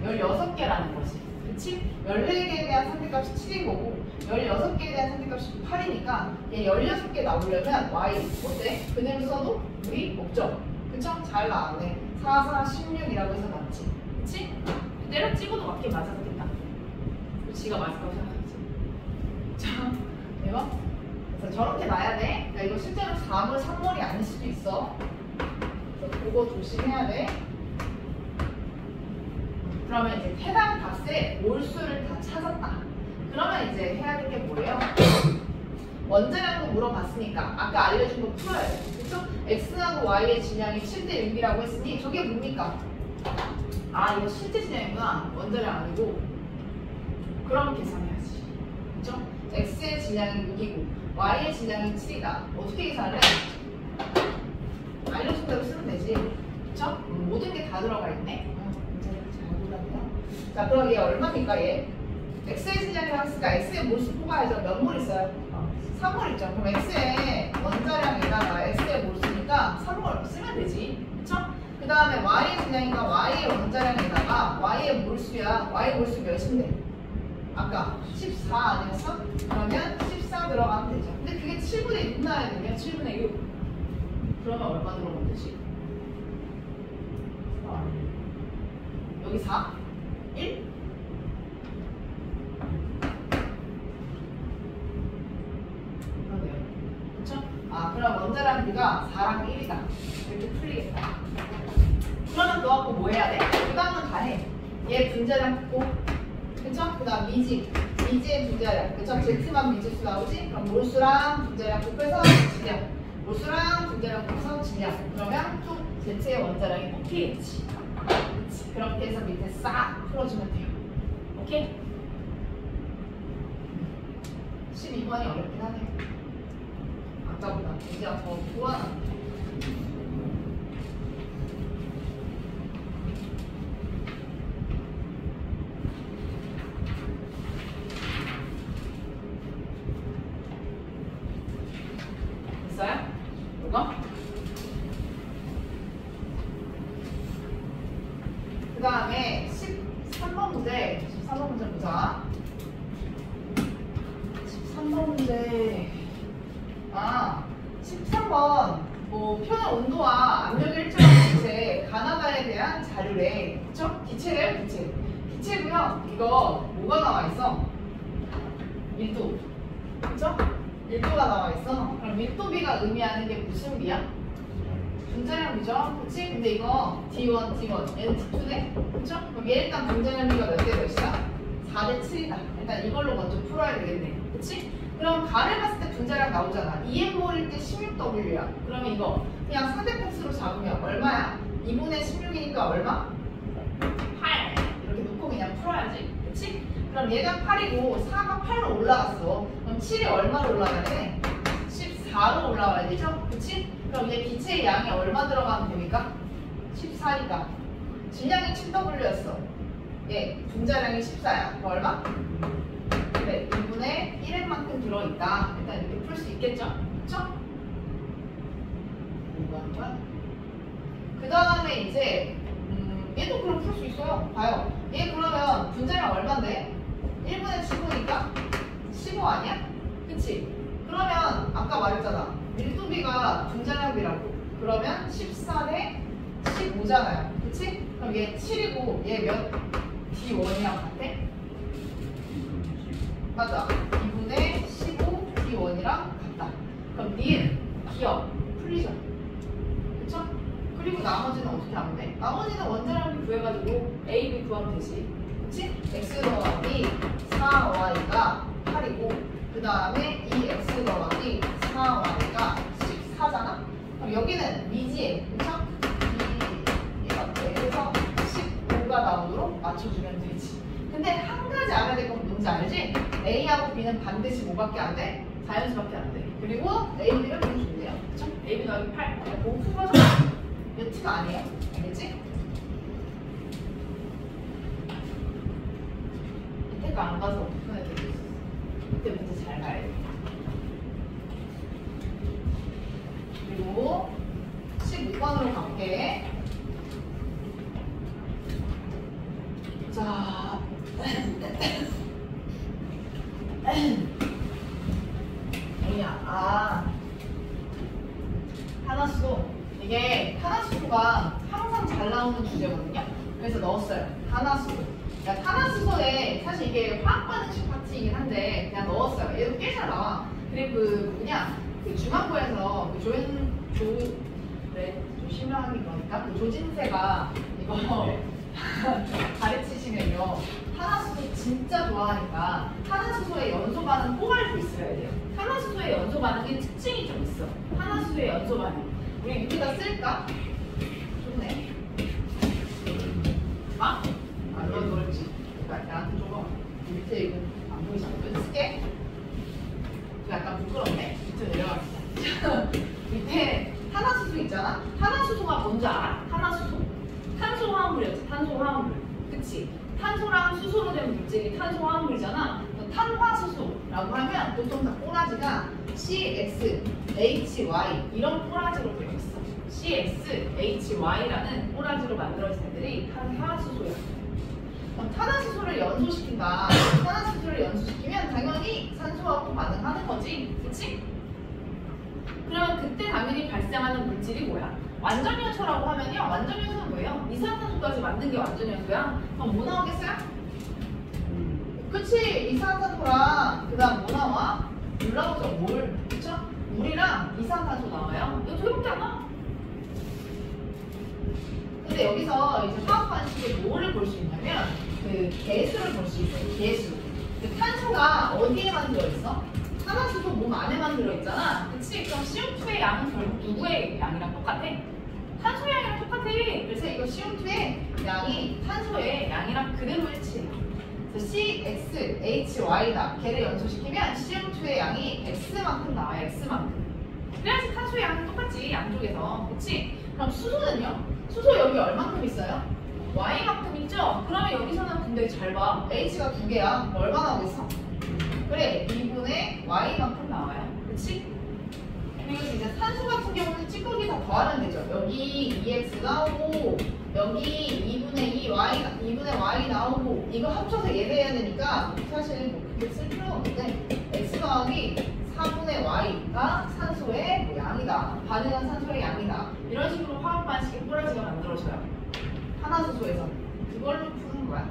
16개라는 거지. 그치? 14개에 대한 상대값이 7인 거고 16개에 대한 상대값이 8이니까 얘 16개 나오려면 y 어때? 그대로 써도 우리 없죠? 그쵸? 잘 나왔네. 4, 4, 16이라고 해서 맞지? 그치? 때려 찍어도 맞게 맞았겠다. 지가 맞았다고 생각하지. 자, 대박. 그래서 저렇게 놔야 돼. 그러니까 이거 실제로 4물, 3물이 아닐 수도 있어. 그래서 그거 조심해야 돼. 그러면 이제 해당 값의 몰수를 다 찾았다. 그러면 이제 해야 될 게 뭐예요? 원자량도 물어봤으니까 아까 알려준 거 풀어야 돼. 그쵸? x하고 y의 질량이 7대 6이라고 했으니 저게 뭡니까? 아 이거 실제 질량이구나. 원자량 아니고. 그럼 계산해야지. 그쵸? x의 질량이 6이고 y의 질량이 7이다. 어떻게 계산을 해? 알려준 대로 쓰면 되지. 그쵸? 모든 게 다 들어가 있네. 문제를 잘 보라고요. 자 그럼 얘 얼마입니까 얘? x의 질량이랑 쓰니까 x의 몰수 뽑아야죠. 몇 몰 있어요? 3몰 있죠. 그럼 x의 원자량에다가 x의 몰수니까 3몰 쓰면 되지. 그쵸? 그 다음에 y의 질량이니까 y의 원자량에다가 y의 몰수야. y 몰수 몇인데? 아까 14 아니었어? 그러면 14 들어가면 되죠. 근데 그게 7분의 6 나와야 되면 7분의 6. 그러면 얼마 들어가면 되지? 4. 여기 4? 1? 그러네요. 그쵸? 아 그럼 원자량 비가 4랑 1이다. 이렇게 풀리겠다. 그러면 너 갖고 뭐 해야 돼? 그 다음은 다 해. 얘 분자량 듣고 그쵸? 그 다음 미지의 분자량 그쵸? Z만 미지수 나오지? 그럼 몰수랑 분자량 곱해서 질량 몰수랑 분자량 곱해서 질량 그러면 또 Z의 원자량이 뽑히겠지. 그치? 그렇게 해서 밑에 싹 풀어주면 돼요. 오케이? 12번이 어렵긴 하네. 아까보다 문제가 더 보완하네. 됐어요? 이거? 그 다음에 13번 문제 13번 문제 보자. 13번 문제 13번 뭐 표현 온도와 압력이 일정한 기체 가나다에 대한 자료래. 그쵸? 기체래요 기체고요. 이거 뭐가 나와 있어? 밀도 그쵸? 밀도가 나와 있어. 그럼 밀도비가 의미하는 게 무슨 비야? 분자량비죠? 그치? 근데 이거 D1, 얘는 D2네? 그쵸? 그럼 얘 일단 분자량비가 몇 대 몇이야? 4대 7이다. 일단 이걸로 먼저 풀어야 되겠네. 그치? 그럼 가를 봤을 때 분자량 나오잖아. 2M몰일 때 16W야. 그러면 이거 그냥 상대평수로 잡으면 얼마야? 2분의 16이니까 얼마? 8. 이렇게 놓고 그냥 풀어야지. 그치? 그럼 얘가 8이고 4가 8로 올라갔어. 그럼 7이 얼마로 올라가야 돼? 14로 올라가야 되죠? 그치? 그럼 얘 기체의 양이 얼마 들어가면 됩니까? 14니까 질량이 7W였어. 얘 분자량이 14야. 그럼 얼마? 그래 2분의 1M만큼 들어있다. 일단 이렇게 풀 수 있겠죠? 그쵸? 그 다음에 이제 얘도 그럼 풀 수 있어요. 봐요. 얘 그러면 분자량 얼마인데? 1분의 15니까 15 아니야? 그치? 그러면 아까 말했잖아. 밀도비가 분자량비라고. 그러면 14 대 15잖아요. 그치? 그럼 얘 7이고 얘 몇? D1이랑 같아? 맞아. 2분의 15 D1이랑 같다. 그럼 니은, 기억, 풀리죠? 그쵸? 그리고 나머지는 어떻게 하면 돼? 나머지는 원자량비 구해가지고 A, B 구하면 되지. 그치? X 더하기 4Y가 8이고 그 다음에 이 X 더하기 4Y가 14잖아? 그럼 여기는 미지에, 그쵸? 얘가 그래서 15가 나오도록 맞춰주면 되지. 근데 한 가지 알아야 될 건 뭔지 알지? A하고 B는 반드시 뭐밖에 안 돼? 자연수밖에 안 돼. 그리고 A, B를 너무 좋네요. 그쵸? A, B 더하기 8. 그거 풀어서 몇 T가 아니에요. 알겠지? 이때가 안 가서 불편할 때도 있어. 이때 문제 잘 봐야 돼. 그리고 16번으로 갈게. 자, 탄화수소. 이게 탄화수소가 항상 잘 나오는 주제거든요. 그래서 넣었어요. 탄화수소. 그러니까 탄화수소에 사실 이게 화학반응식 파트이긴 한데 그냥 넣었어요. 얘도 꽤 잘 나와. 그리고 그 중앙부에서 조심하기 거니까 그 조진세가 이거 가르치시면요. 탄화수소 진짜 좋아하니까 탄화수소의 연소 반응 꼭 알고 있어야 돼요. 탄화수소의 연소 반응의 특징이 좀 있어. 탄화수소의 연소 반응. 우리 밑에다 쓸까? 좋네. 아? 넌 넓지. 그러니까 나한테 줘봐. 밑에 이거 안 보이잖아. 이거 쓸게. 약간 부끄럽네. 밑에 내려갑시다. 밑에 탄화수소 있잖아? 탄화수소가 뭔지 알아? 탄화수소. 탄소화합물이었지. 탄소화합물. 그치? 탄소랑 수소로 된 물질이 탄소화합물이잖아. 탄화수소라고 하면 보통 다 꼬라지가 CX, HY 이런 꼬라지로 되어 있어. CX, HY라는 꼬라지로 만들어진 애들이 탄화수소야. 그럼 탄화수소를 연소시킨다. 탄화수소를 연소시키면 당연히 산소하고 반응하는 거지. 그치? 그러면 그때 당연히 발생하는 물질이 뭐야? 완전연소라고 하면요. 완전연소는 뭐예요? 이산화탄소까지 만든 게 완전연소야. 그럼 뭐 나오겠어요? 그치? 이산화탄소랑 그 다음 뭐 나와? 물 나오죠? 물. 그쵸? 물이랑 이산화탄소 나와요. 이거 되게 안 나와. 근데 여기서 이제 화학 반식에 뭐를 볼 수 있냐면 그 개수를 볼 수 있어요. 개수. 그 탄소가 어디에만 들어있어? 탄화수소 몸 안에만 들어있잖아. 그치? 그럼 CO2의 양은 결국 누구의 양이랑 똑같아? 탄소의 양이랑 똑같아. 그래서 이거 CO2의 양이 탄소의 양이랑 그대로 일치해. 그래서 CX, HY다. 걔를 연소시키면 CO2의 양이 X만큼 나와요. X만큼. 그래야지 탄소의 양은 똑같지. 양쪽에서. 그치? 그럼 수소는요? 수소 여기 얼만큼 있어요? Y만큼 있죠? 그러면 여기서는 근데 잘 봐. H가 2개야. 얼마 나오겠어? 그래, 2분의 Y만큼 나와요. 그치? 그리고 이제 산소 같은 경우는 찌꺼기 다 더하면 되죠. 여기 2X 나오고, 여기 2분의 2분의 Y 나오고, 이거 합쳐서 예배해야 되니까 사실 뭐 그렇게 쓸 필요는 없는데, X 더하기 4분의 Y가 산소의 뭐 양이다. 반응한 산소의 양이다. 이런 식으로 화학 반식의 꼬라지가 만들어져요. 탄화수소에서. 그걸로 푸는 거야.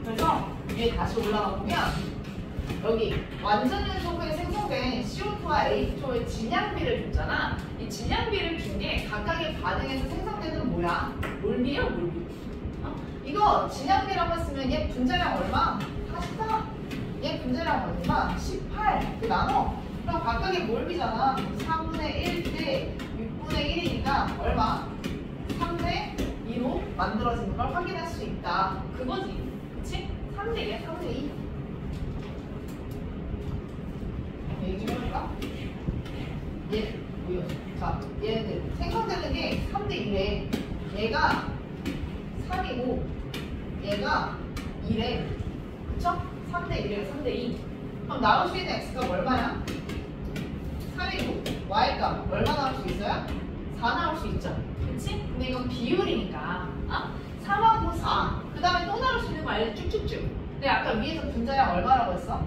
그래서 위에 다시 올라가 보면 여기 완전연소에 생성된 CO2와 H2의 진양비를 줬잖아. 이 진양비를 준 게 각각의 반응에서 생성되는 뭐야? 몰비야, 몰비. 이거 진양비라고 했으면 얘 분자량 얼마? 44. 얘 분자량 얼마? 18. 그 나눠. 그럼 각각의 몰비잖아. 3분의 1 대 6분의 1이니까 얼마? 3대 2로 만들어지는 걸 확인할 수 있다. 그거지. 그치? 3대 2야, 3대 2. 얘기 좀 해볼까? 얘, 뭐야? 자, 얘네들 생성되는 게 3대 2래. 얘가 3이고, 얘가 2래. 그쵸? 3대 1이래, 3대 2. 그럼 나올 수 있는 x가 얼마야? 3이고, y가 얼마 나올 수 있어요? 4 나올 수 있죠. 그치? 근데 이건 비율이니까. 3하고 4. 그 다음에 또 나올 수 있는 거 알지? 쭉쭉쭉. 근데 아까 위에서 분자량 얼마라고 했어?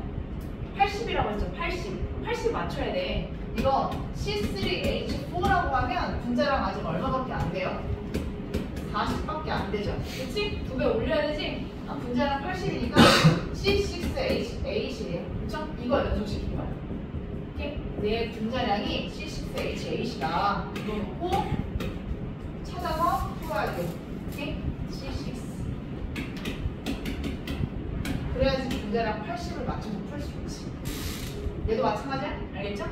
80이라고 했죠. 80 맞춰야 돼. 이거 C3H4라고 하면 분자량 아직 얼마밖에 안 돼요? 40밖에 안 되죠. 그치? 2배 올려야 되지? 아, 분자량 80이니까 C6H8이에요. 그쵸? 이거 연속시킨 거야. 오케이? 내 분자량이 C6H8이다. 이거 놓고 찾아서 풀어야 돼. 오케이? C6. 그래야지 분자량 80을 맞춰서 풀 수 있지. 얘도 마찬가지야? 알겠죠?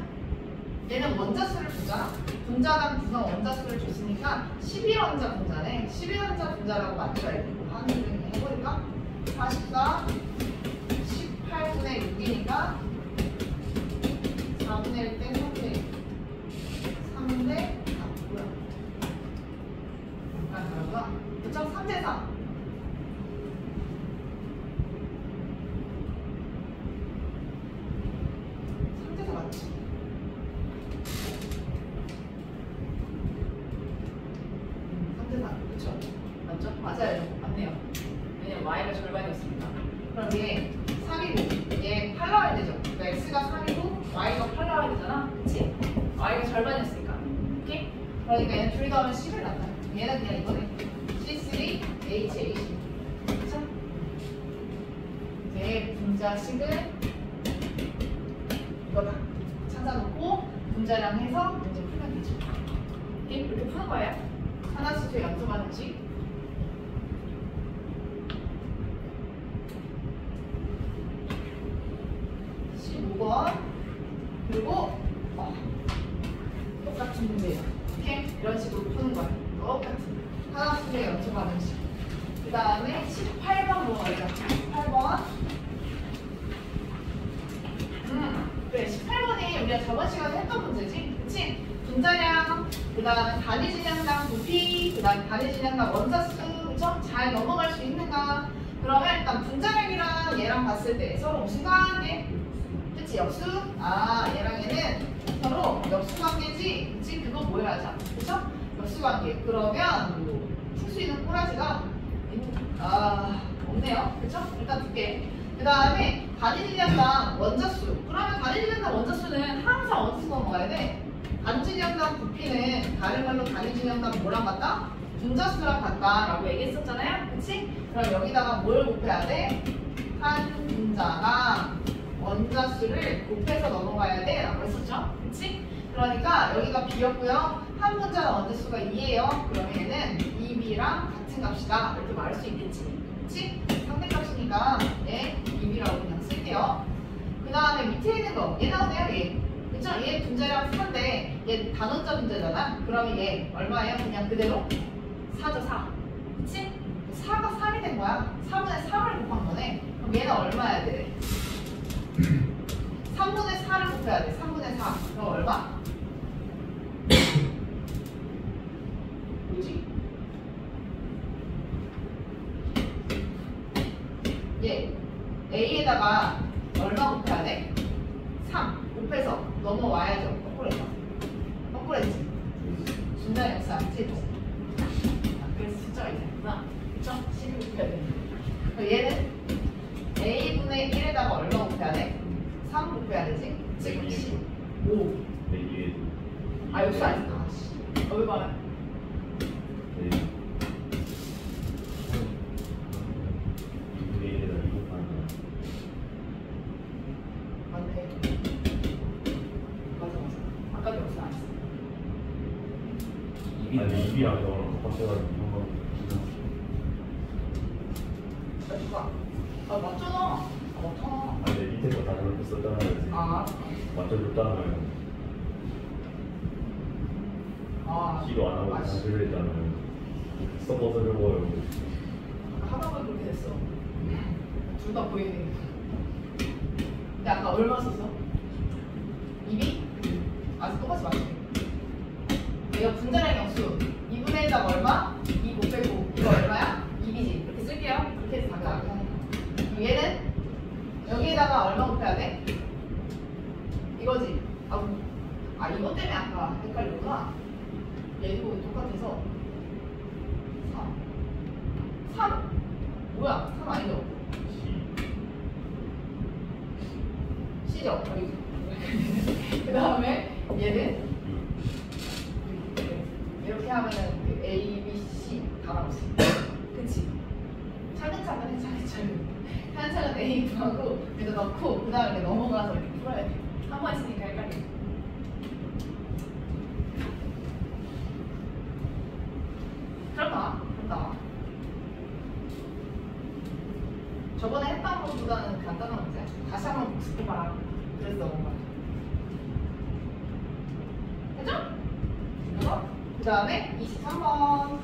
얘는 원자수를 줬잖아? 분자당 구성 원자수를 줬으니까 11원자 분자네. 11원자 분자라고 맞춰야 돼. 하는 등 해보니까 44, 18분의 6이니까 4분의 1 대 3분의 1. 3대 4. 뭐야? 약간 다르다. 그쵸? 3대 4. 3대 4 맞지? 그쵸? 맞죠? 맞아요. 맞네요. 왜냐면 y가 절반이었으니까. 그럼 얘 3이고 얘 8 나와야 되죠? 그러니까 x가 3이고 y가 8 나와야 되잖아? 그치? y가 절반이었으니까. 오케이? 그러니까 얘는 둘이 더하면 10을 나타내. 얘는 그냥 이거네. C3H8. 그쵸? 이제 분자식은 이거다. 찾아놓고 분자량 해서 문제 풀면 되죠. 오케이? 이렇게 푸는 거예요. 하나씩 더 연습하는 식. 15번. 그리고 똑같은 문제예요. 오케이? 이런 식으로 푸는 거야. 똑같은. 하나씩 더 연습하는 식. 그 다음에 18번 넘어가자. 18번. 그래. 18번이 우리가 저번 시간에 했던 문제지. 그치? 분자량, 그 다음에 단위 질량당 부피, 그 다음에 단위 질량당 원자수, 그쵸? 잘 넘어갈 수 있는가? 그러면 일단 분자량이랑 얘랑 봤을 때 서로 무슨 관계? 그치? 역수? 아, 얘랑 얘는 서로 역수 관계지? 그치? 그거 모여야죠. 그쵸? 역수 관계. 그러면 뭐 풀 수 있는 꼬라지가 없네요. 그쵸? 일단 둘게. 그 다음에 단위 질량당 원자수. 그러면 단위 질량당 원자수는 항상 어디서 넘어가야 돼? 단질량당 부피는 다른 말로 단위질량당 뭐랑 같다? 분자수랑 같다라고 얘기했었잖아요. 그치? 그럼 여기다가 뭘 곱해야 돼? 한 분자랑 원자수를 곱해서 넘어가야 돼 라고 했었죠. 그치? 그러니까 여기가 B였고요. 한 분자랑 원자수가 2예요. 그러면 얘는 2B랑 같은 값이다. 이렇게 말할 수 있겠지. 그치? 상대값이니까 얘 2B라고 그냥 쓸게요. 그 다음에 밑에 있는 거 얘 나오네요. 얘. 그쵸? 얘 분자량 4인데 얘 단원자 분자잖아? 그러면 얘 얼마예요? 그냥 그대로 4죠 4. 그치? 4가 3이 된 거야. 4분의 3을 곱한 거네. 그럼 얘는 얼마야 돼? 3분의 4를 곱해야 돼. 3분의 4. 그럼 얼마? 뭐지? 얘 A에다가 얼마 곱해야 돼? 3 곱해서 넘어와야죠. 거꾸로 해봐. 거꾸로 했지. 분자 역사 그치? 그래서 숫자가 있구나. 그쵸? 12 곱해야 돼. 그럼 얘는 A분의 1에다가 얼마 곱해야 돼? 3 곱해야 되지? 지금 15. 아 역수 아니까. 여기 봐요. 맞네. 맞아. 아까도 역수 안 했어. 아니 입이랑 저거랑 똑같아가지고 이런 거 아 맞잖아. 맞잖아. 아니 밑에 거 다 저렇게 썼잖아 그래서 아. 맞춰줬다면 시도 안 하고 다 그랬다면 섞어서 적어요. 하나만 그렇게 됐어. 둘 다 보이네. 근데 아까 얼마 썼어? 2B? 아직 똑같이 맞지? 내가 분자량 역수 2분의 1당 얼마? 2 곱하고 이거 얼마야? 2B지. 이렇게 쓸게요. 그렇게 해서 답이 나오니까. 얘는 여기에다가 얼마 곱해야 돼? 이거지. 이거 때문에 아까 헷갈렸구나. 얘도 똑같아서 3. 뭐야? 3 아니죠? 시력. 그 다음에 얘는 이렇게 하면은 그 A, B, C 다 나오지. 그치? 차근차근 해, 차근차근 A 구하고 여기다 넣고 그 다음에 이렇게 넘어가서 이렇게 풀어야 돼. 한 번 했으니까 헷갈려. 그럼 나와. 저번에 했던 것보다는 간단한 문제. 다시 한번 복습해봐라. 그래서 넘어가. 됐죠? 그래서 그 다음에 23번.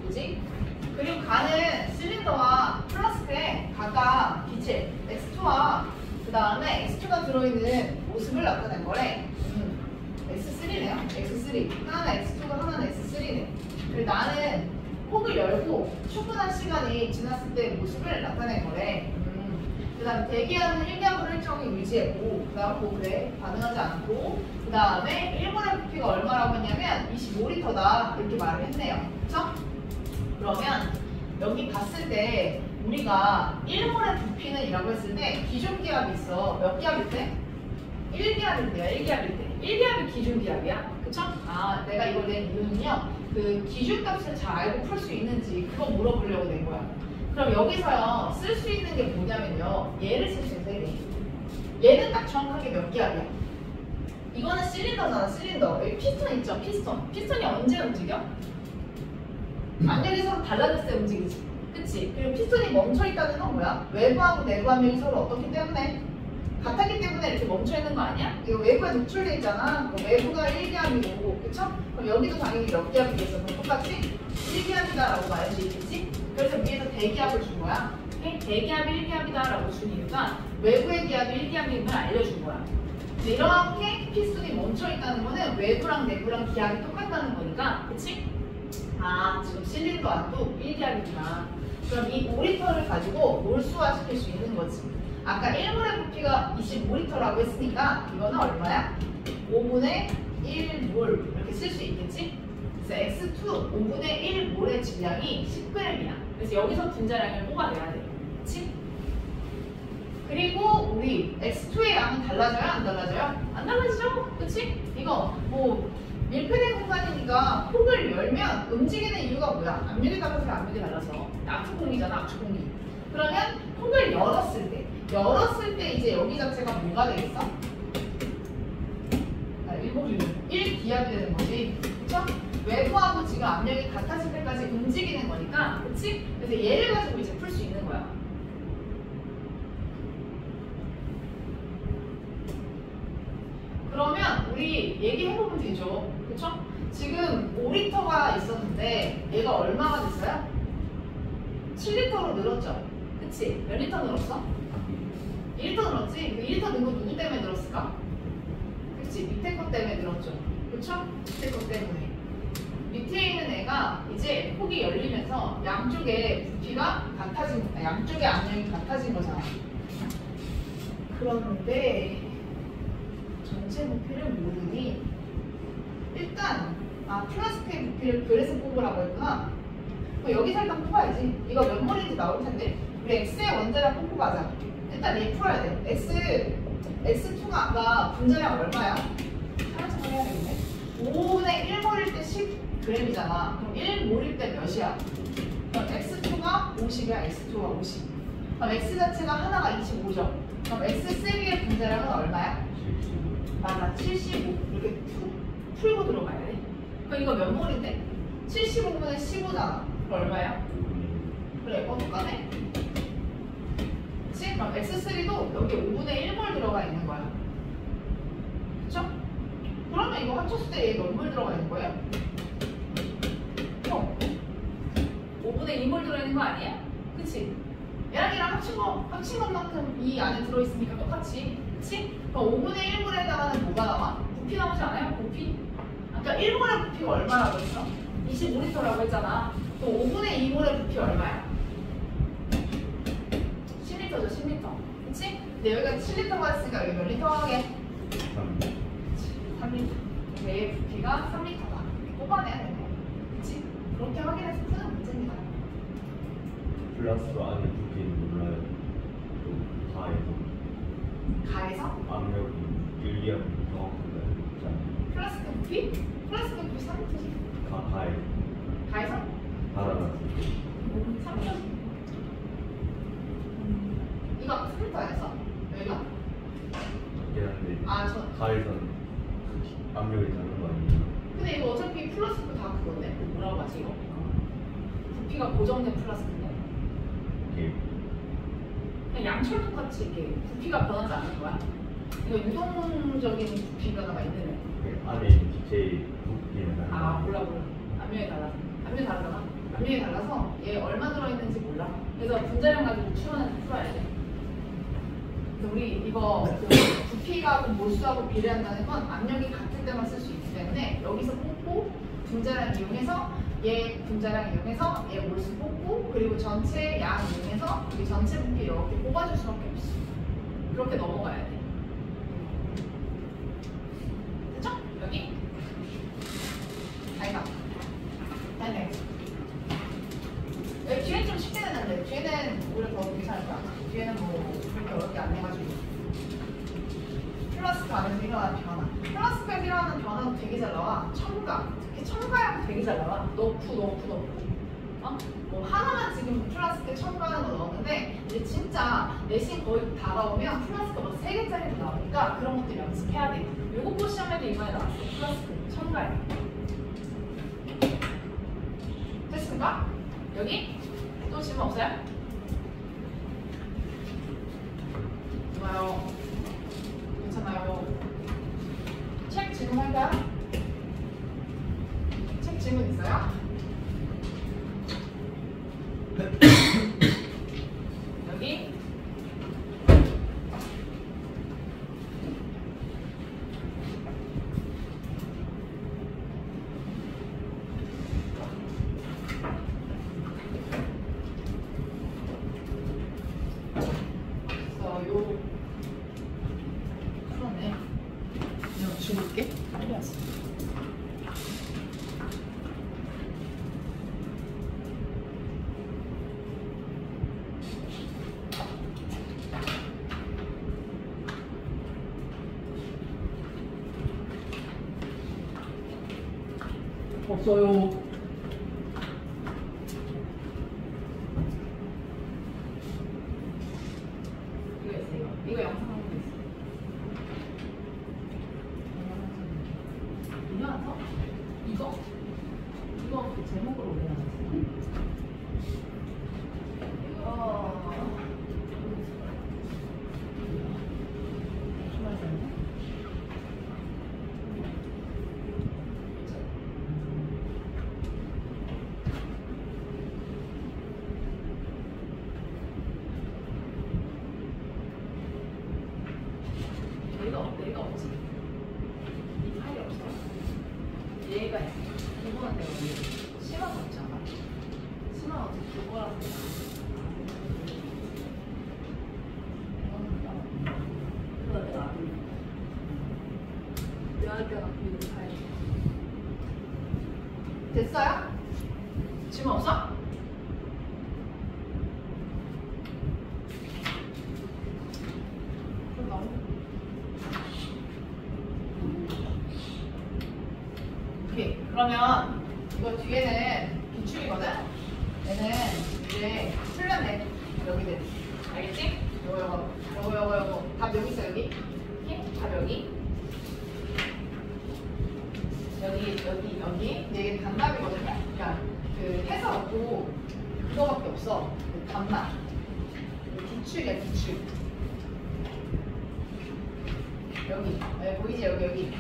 뭐지? 그리고 가는 실린더와 플라스크에 각각 빛의 X2와 그 다음에 X2가 들어있는 모습을 나타낸 거래. X3네요. X3. 하나는 X2가 하나는 X3네. 그리고 나는 폭을 열고 충분한 시간이 지났을 때 모습을 나타낸 거래. 그 다음에 대기하는 1기압을 일정히 유지했고 그 다음 그래 반응하지 않고 그 다음에 1몰의 부피가 얼마라고 했냐면 25L다 이렇게 말을 했네요. 그쵸? 그러면 여기 봤을 때 우리가 1몰의 부피는 이라고 했을 때 기준 기압이 있어. 몇 기압일 때? 1기압일 때야. 1기압일 때. 1기압이 기준 기압이야. 그쵸? 아, 내가 이걸 낸 이유는요. 그 기준값을 잘 알고 풀 수 있는지 그거 물어보려고 낸 거야. 그럼 여기서요. 쓸 수 있는 게 뭐냐면요. 얘를 쓸 수 있어. 얘는 딱 정확하게 몇 기압이야. 이거는 실린더잖아. 실린더. 여기 피스톤 있죠. 피스톤. 피스톤이 언제 움직여? 압력이 서로 달라졌을 때 움직이지. 그치? 그리고 피스톤이 멈춰있다는 건 뭐야? 외부하고 내부 압력이 서로 어떻기 때문에? 같았기 때문에 이렇게 멈춰있는 거 아니야? 이거 외부에 노출돼 있잖아. 외부가 1기압이고 그쵸? 그럼 여기도 당연히 몇 기압이겠어? 그럼 똑같이 1기압이다 라고 말할 수 있겠지? 그래서 위에서 대기압을 준 거야. 대기압이 1기압이다 라고 준 이유가 외부의 기압이 1기압임을 알려준 거야. 근데 이렇게 피스톤이 멈춰있다는 거는 외부랑 내부랑 기압이 똑같다는 거니까 그치? 아, 지금 실린더 안도 1기압이구나. 그럼 이 5리터를 가지고 몰수화시킬 수 있는 거지. 아까 1몰의 부피가 25리터라고 했으니까 이거는 얼마야? 5분의 1몰 이렇게 쓸 수 있겠지? 그래서 X2 5분의 1몰의 질량이 10g이야. 그래서 여기서 분자량을 뽑아내야 돼. 그치? 그리고 우리 X2의 양은 달라져요? 안 달라져요? 안 달라지죠? 그치? 이거 뭐 밀폐된 공간이니까 폭을 열면 움직이는 이유가 뭐야? 압력에 따라서 압력이 달라서 압축 공기잖아. 압축 공기. 그러면 폭을 열었을 때 이제 여기 자체가 뭐가 되겠어? 1기압이 되는 거지. 그쵸? 외부하고 지금 압력이 같아질 때까지 움직이는 거니까 그치? 그래서 얘를 가지고 이제 풀 수 있는 거야. 그러면 우리 얘기해보면 되죠. 그쵸? 지금 5리터가 있었는데 얘가 얼마가 됐어요? 7리터로 늘었죠? 그치? 몇 리터 늘었어? 1리터 늘었지? 그 1리터 는 거 누구 때문에 늘었을까? 그치? 밑에 것 때문에 늘었죠? 그쵸? 밑에 것 때문에. 밑에 있는 애가 이제 폭이 열리면서 양쪽의 부피가 같아진 거야. 양쪽의 압력이 같아진 거잖아. 그런데 전체 부피를 모르니 일단 플라스크의 부피를 그래서 뽑으라고 했구나. 여기서 일단 뽑아야지. 이거 몇 몰인지 나올 텐데 우리 X의 원자량 뽑아보자. 일단 얘 풀어야 돼. X2가 아까 분자량 얼마야? 차근차근 해야 되겠네. 5분의 1몰일 때 10g이잖아. 그럼 1몰일 때 몇이야? 그럼 X2가 50이야. X2가 50. 그럼 X 자체가 하나가 25죠. 그럼 X3의 분자량은 얼마야? 맞아. 75. 이렇게 풀고 들어가야 돼. 그럼 이거 몇 몰인데? 75분의 15잖아. 그럼 얼마야? 그래, 똑같네. 그치? 그럼 X3도 여기 5분의 1몰 들어가 있는 거야. 그쵸? 그러면 이거 합쳤을 때 얘 몇 몰 들어가 있는 거예요? 5분의 2몰 들어있는 거 아니야? 그치? 얘랑 얘랑 합친 것만큼 이 안에 들어있으니까 똑같이. 그치? 그럼 5분의 1몰에다가는 뭐가 나와? 부피 나오지 않아요? 부피? 아까 1몰의 부피가 얼마라고 했어? 25리터라고 했잖아. 그럼 5분의 2몰의 부피 얼마야? 10리터죠, 10리터. 그치? 근데 여기가 7리터가 있으니까 여기 몇 리터 하게? 3m. 얘의 부피가 3m다. 뽑아내야 되네. 그치? 그렇게 확인해서 푸는 문제입니다. 플러스 안에 부피는 몰라요. 또 가에서 가에서? 압력이 윤리학이 정확한가요? 플라스틱 부피? 플라스틱 부피 3m지. 가에 가에서? 달아났을 때 3m. 이거 3m 아니었어? 여기가? 맞긴 한데 아, 저. 가에선 압력이 다른 거 아니에요? 근데 이거 어차피 플라스틱 다 그건데? 뭐라고 하지 이거? 부피가 고정된 플라스틱인데? 이게 그냥 양철 똑같이 이렇게 부피가 변하지 않는 거야? 이거 유동적인 부피가 있는 애. 안에 있는 기체의 부피는 다른 거 아, 아니에요? 몰라. 압력이 달라. 압력이 다르잖아. 압력이 달라서 얘 얼마 들어있는지 몰라. 그래서 분자량 가지고 추론해서 풀어야 돼. 그래서 우리 이거 그 부피가 몰수하고 비례한다는 건 압력이 같을 때만 쓸 수 있기 때문에 여기서 뽑고 분자량 이용해서 얘 분자량 이용해서 얘 몰수 뽑고 그리고 전체 양 이용해서 여기 전체 부피 이렇게 뽑아줄 수밖에 없어. 그렇게 넘어가야 돼. 됐죠? 여기? 아니다. 네네. 여기 뒤에는 좀 쉽게 되는데 뒤에는 오히려 더 괜찮을 거야. 뒤에는 뭐 그렇게 어렵게 안 해가지고. 플라스틱 안에서 일어나는 변화. 플라스틱에서 일어나는 변화도 되게 잘 나와. 첨가. 특히 첨가량도 되게 잘 나와. 넣고. 뭐 하나만 지금 플라스틱 첨가하는 거 넣었는데 이제 진짜 내신 거의 다 나오면 플라스틱 뭐 3개짜리도 나오니까 그런 것들 연습해야 돼. 요거 시험에도 이번에 나왔어. 플라스틱 첨가량. 됐습니까? 여기? 또 질문 없어요? 좋아요. 괜찮아요. 책 질문할까요? 책 질문 있어요? 여기? 그러네. 그냥 죽을게. 빨리 왔어. 없어요. 이거 있어, 이거 영상 한거 있어. 올려놨어? 이거 그 제목으로 올려놨어. 내가 없지. 이 파일이 없어. 얘가 있어. 이거는 내가 심화가 없잖아. 심화가 어떻게 그거라고 해. 그거 내가 아끼는 파일. 됐어요? 질문 없어? 그럼 너무 오케이. 그러면 이거 뒤에는 기출이거든? 얘는 이제 풀렸네. 여기는. 알겠지? 요거. 답 여기 있어, 여기. 오케이? 답 여기. 여기. 이게 단답이거든요? 그러니까 그 해석 없고 그거밖에 없어. 그 단답. 기출이야, 기출. 여기. 보이지? 여기.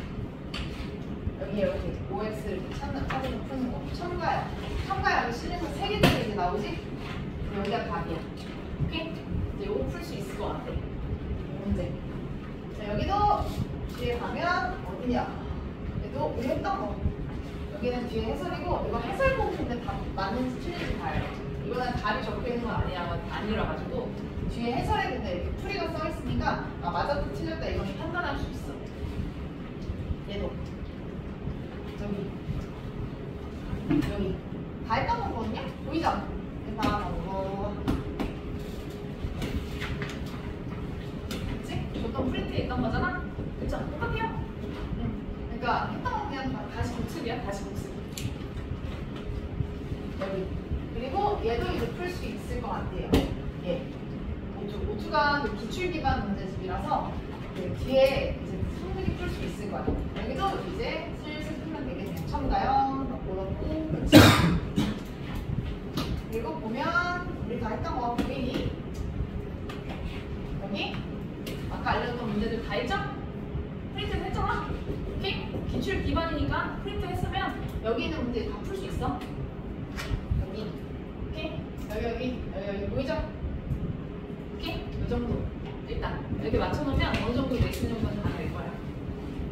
여기 OX를 찾아서 푸는 거. 첨가야. 여기 실려서 3개짜리 이제 나오지? 여기가 답이야. 오케이? 이제 이거 풀 수 있을 것 같아. 문제. 자, 여기도 뒤에 가면 어디냐? 얘도 우리 했던 거. 여기는 뒤에 해설이고, 이거 해설 부분인데 답 맞는지 틀린지 봐요. 이거는 답이 적혀 있는 건 아니라가지고, 뒤에 해설했는데 이렇게 풀이가 써 있으니까, 아, 맞았다, 틀렸다, 이건 판단할 수 있어. 얘도 여기 다 했던 거거든요? 보이죠? 다 넣고 그치? 보통 프린트에 있던 거잖아? 그쵸? 똑같아요? 그러니까 했던 거 그냥 다시 복습이야. 다시 복습 여기 그리고 얘도 이제 풀 수 있을 것 같아요. 예. 5주가 그 기출 기반 문제집이라서 그 뒤에 이제 충분히 풀 수 있을 거예요. 여기도 이제 슬슬 풀면 되겠네요. 첨가형 넣고 그치? 그리고 보면 우리 다 했던 거 보이니? 여기 아까 알려줬던 문제들 다 했죠? 프린트 했잖아? 오케이? 기출 기반이니까 프린트 했으면 여기 있는 문제 다 풀 수 있어. 여기 오케이? 여기 보이죠? 오케이? 이 정도 일단 이렇게 맞춰놓으면 어느 정도 레슨 정도는 다 될 거야.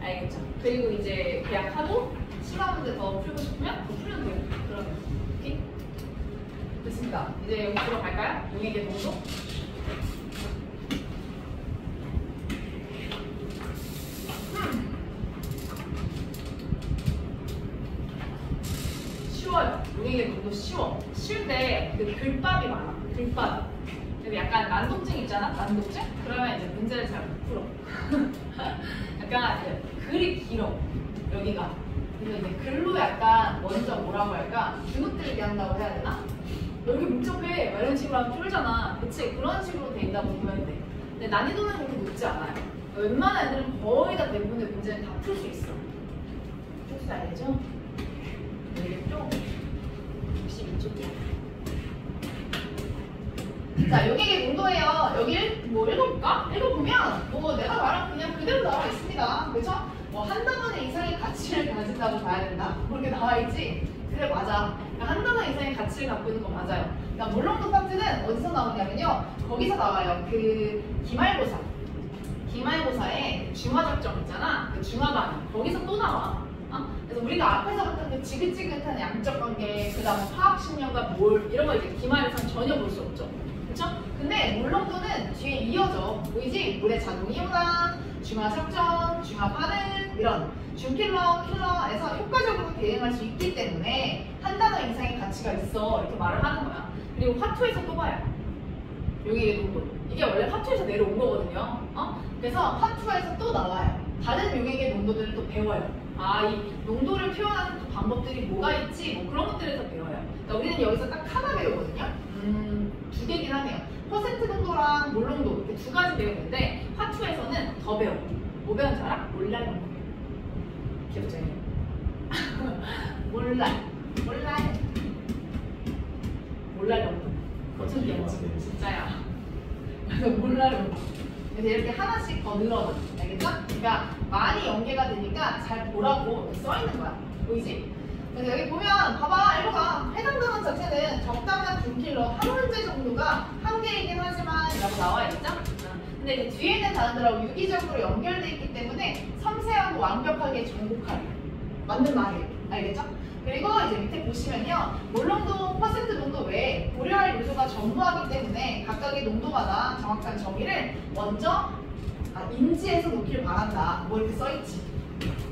알겠죠? 그리고 이제 계약하고 시간 문제 더 풀고 싶으면 더 풀면 돼요. 그러면 오케이? 됐습니다. 이제 여기 들어갈까요? 용액의 농도? 쉬워요. 용액의 농도 쉬워. 쉬울 때 그 글밥이 많아. 글밥. 근데 약간 난독증 있잖아? 난독증? 그러면 이제 문제를 잘 못 풀어. 약간 이제 글이 길어. 여기가. 그래서 이제 글로 약간 먼저 뭐라고 할까? 주눅들게 한다고 해야 되나? 여기 복잡해. 이런 식으로 하면 쫄잖아. 그치? 그런 식으로 돼 있다고 보면 돼. 근데 난이도는 그렇게 높지 않아요. 웬만한 애들은 거의 다 대부분의 문제는 다 풀 수 있어. 풀 수 알겠죠? 알겠죠? 62쪽이야. 자, 용액의 농도예요. 여기 뭐 읽어볼까? 읽어보면 뭐 내가 말한 그냥 그대로 나와 있습니다. 그렇죠? 뭐 한 단원 이상의 가치를 가진다고 봐야 된다. 그렇게 나와 있지? 그래 맞아. 그러니까 한 단원 이상의 가치를 갖고 있는 건 맞아요. 그러니까 물렁도 파트는 어디서 나오냐면요. 거기서 나와요. 그 기말고사. 기말고사에 중화적정 있잖아. 그 중화반응. 거기서 또 나와. 그래서 우리가 앞에서 봤던 그 지긋지긋한 양적 관계, 그 다음에 화학 신료가 뭘 이런 거 이제 기말에서는 전혀 볼 수 없죠. 그쵸? 근데 물렁도는 뒤에 이어져. 보이지? 물의 자동 이온화, 중화작전, 중화반응 이런 중킬러, 킬러에서 효과적으로 대응할 수 있기 때문에 한 단어 이상의 가치가 있어. 이렇게 말을 하는 거야. 그리고 화투에서 또 봐요. 여기 농도. 이게 원래 화투에서 내려온 거거든요. 그래서 화투에서 또 나와요. 다른 용액의 농도들을 또 배워요. 이 농도를 표현하는 또 방법들이 뭐가 있지? 뭐 그런 것들에서 배워요. 그러니까 우리는 여기서 딱 하나 배우거든요. 두 개긴 하네요. 퍼센트 농도랑 몰 농도 이렇게 두 가지 배우는데 화투에서는 더 배워. 뭐 배운 줄 알아? 몰랄 농도. 귀엽죠? 몰랄 농도. 엄청 귀엽지? 진짜야. 그래서 몰랄 농도. 그래서 이렇게 하나씩 더 늘어나. 알겠죠? 그러니까 많이 연계가 되니까 잘 보라고 써 있는 거야. 보이지? 그래서 여기 보면 봐봐 읽어봐. 해당 단원 자체는 적당한 중킬러 한 문제 정도가 한 개이긴 하지만 이라고 나와 있죠? 근데 이제 뒤에 있는 단어들하고 유기적으로 연결되어 있기 때문에 섬세하고 완벽하게 정복하려 맞는 말이에요. 알겠죠? 그리고 이제 밑에 보시면요. 몰농도, 퍼센트 농도 외에 고려할 요소가 전무하기 때문에 각각의 농도마다 정확한 정의를 먼저 인지해서 놓기를 바란다. 뭐 이렇게 써있지.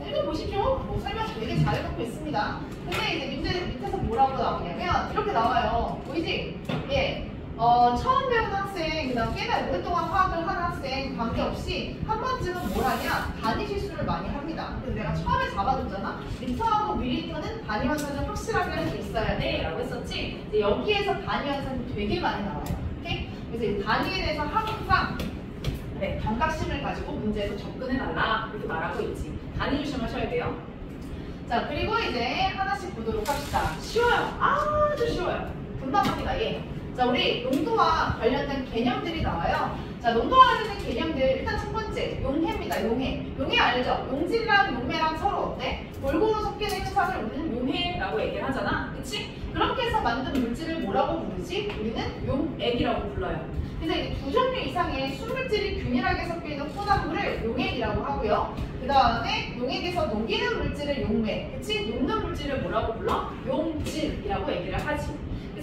읽어보십시오. 뭐 설명 되게 잘해놓고 있습니다. 근데 이제 문제 밑에서 뭐라고 나오냐면 이렇게 나와요. 보이지? 예. 처음 배운 학생, 그 다음 꽤나 오랫동안 화학을 하는 학생 관계없이 한 번쯤은 뭘 하냐? 단위 실수를 많이 합니다. 그래서 내가 처음에 잡아줬잖아? 리터하고 밀리터는 단위 환산을 확실하게 할 수 있어야 돼 라고 했었지? 이제 여기에서 단위 환산이 되게 많이 나와요. 오케이? 그래서 이 단위에 대해서 항상 감각심을 가지고 문제에서 접근해달라 이렇게 말하고 있지. 단위 조심하셔야 돼요. 자, 그리고 이제 하나씩 보도록 합시다. 쉬워요. 아주 쉬워요. 금방 합니다. 예. 자, 우리 농도와 관련된 개념들이 나와요. 자, 농도와 관련된 개념들 일단 첫 번째 용해입니다. 용해. 용해 알죠? 용질이랑 용매랑 서로 어때? 골고루 섞이는 현상을 우리는 용해라고 얘기를 하잖아. 그치? 그렇게 해서 만든 물질을 뭐라고 부르지? 우리는 용액이라고 불러요. 그래서 이제 두 종류 이상의 순물질이 균일하게 섞여있는 혼합물을 용액이라고 하고요. 그 다음에 용액에서 녹이는 물질을 용매, 그치? 녹는 물질을 뭐라고 불러? 용질이라고 얘기를 하지.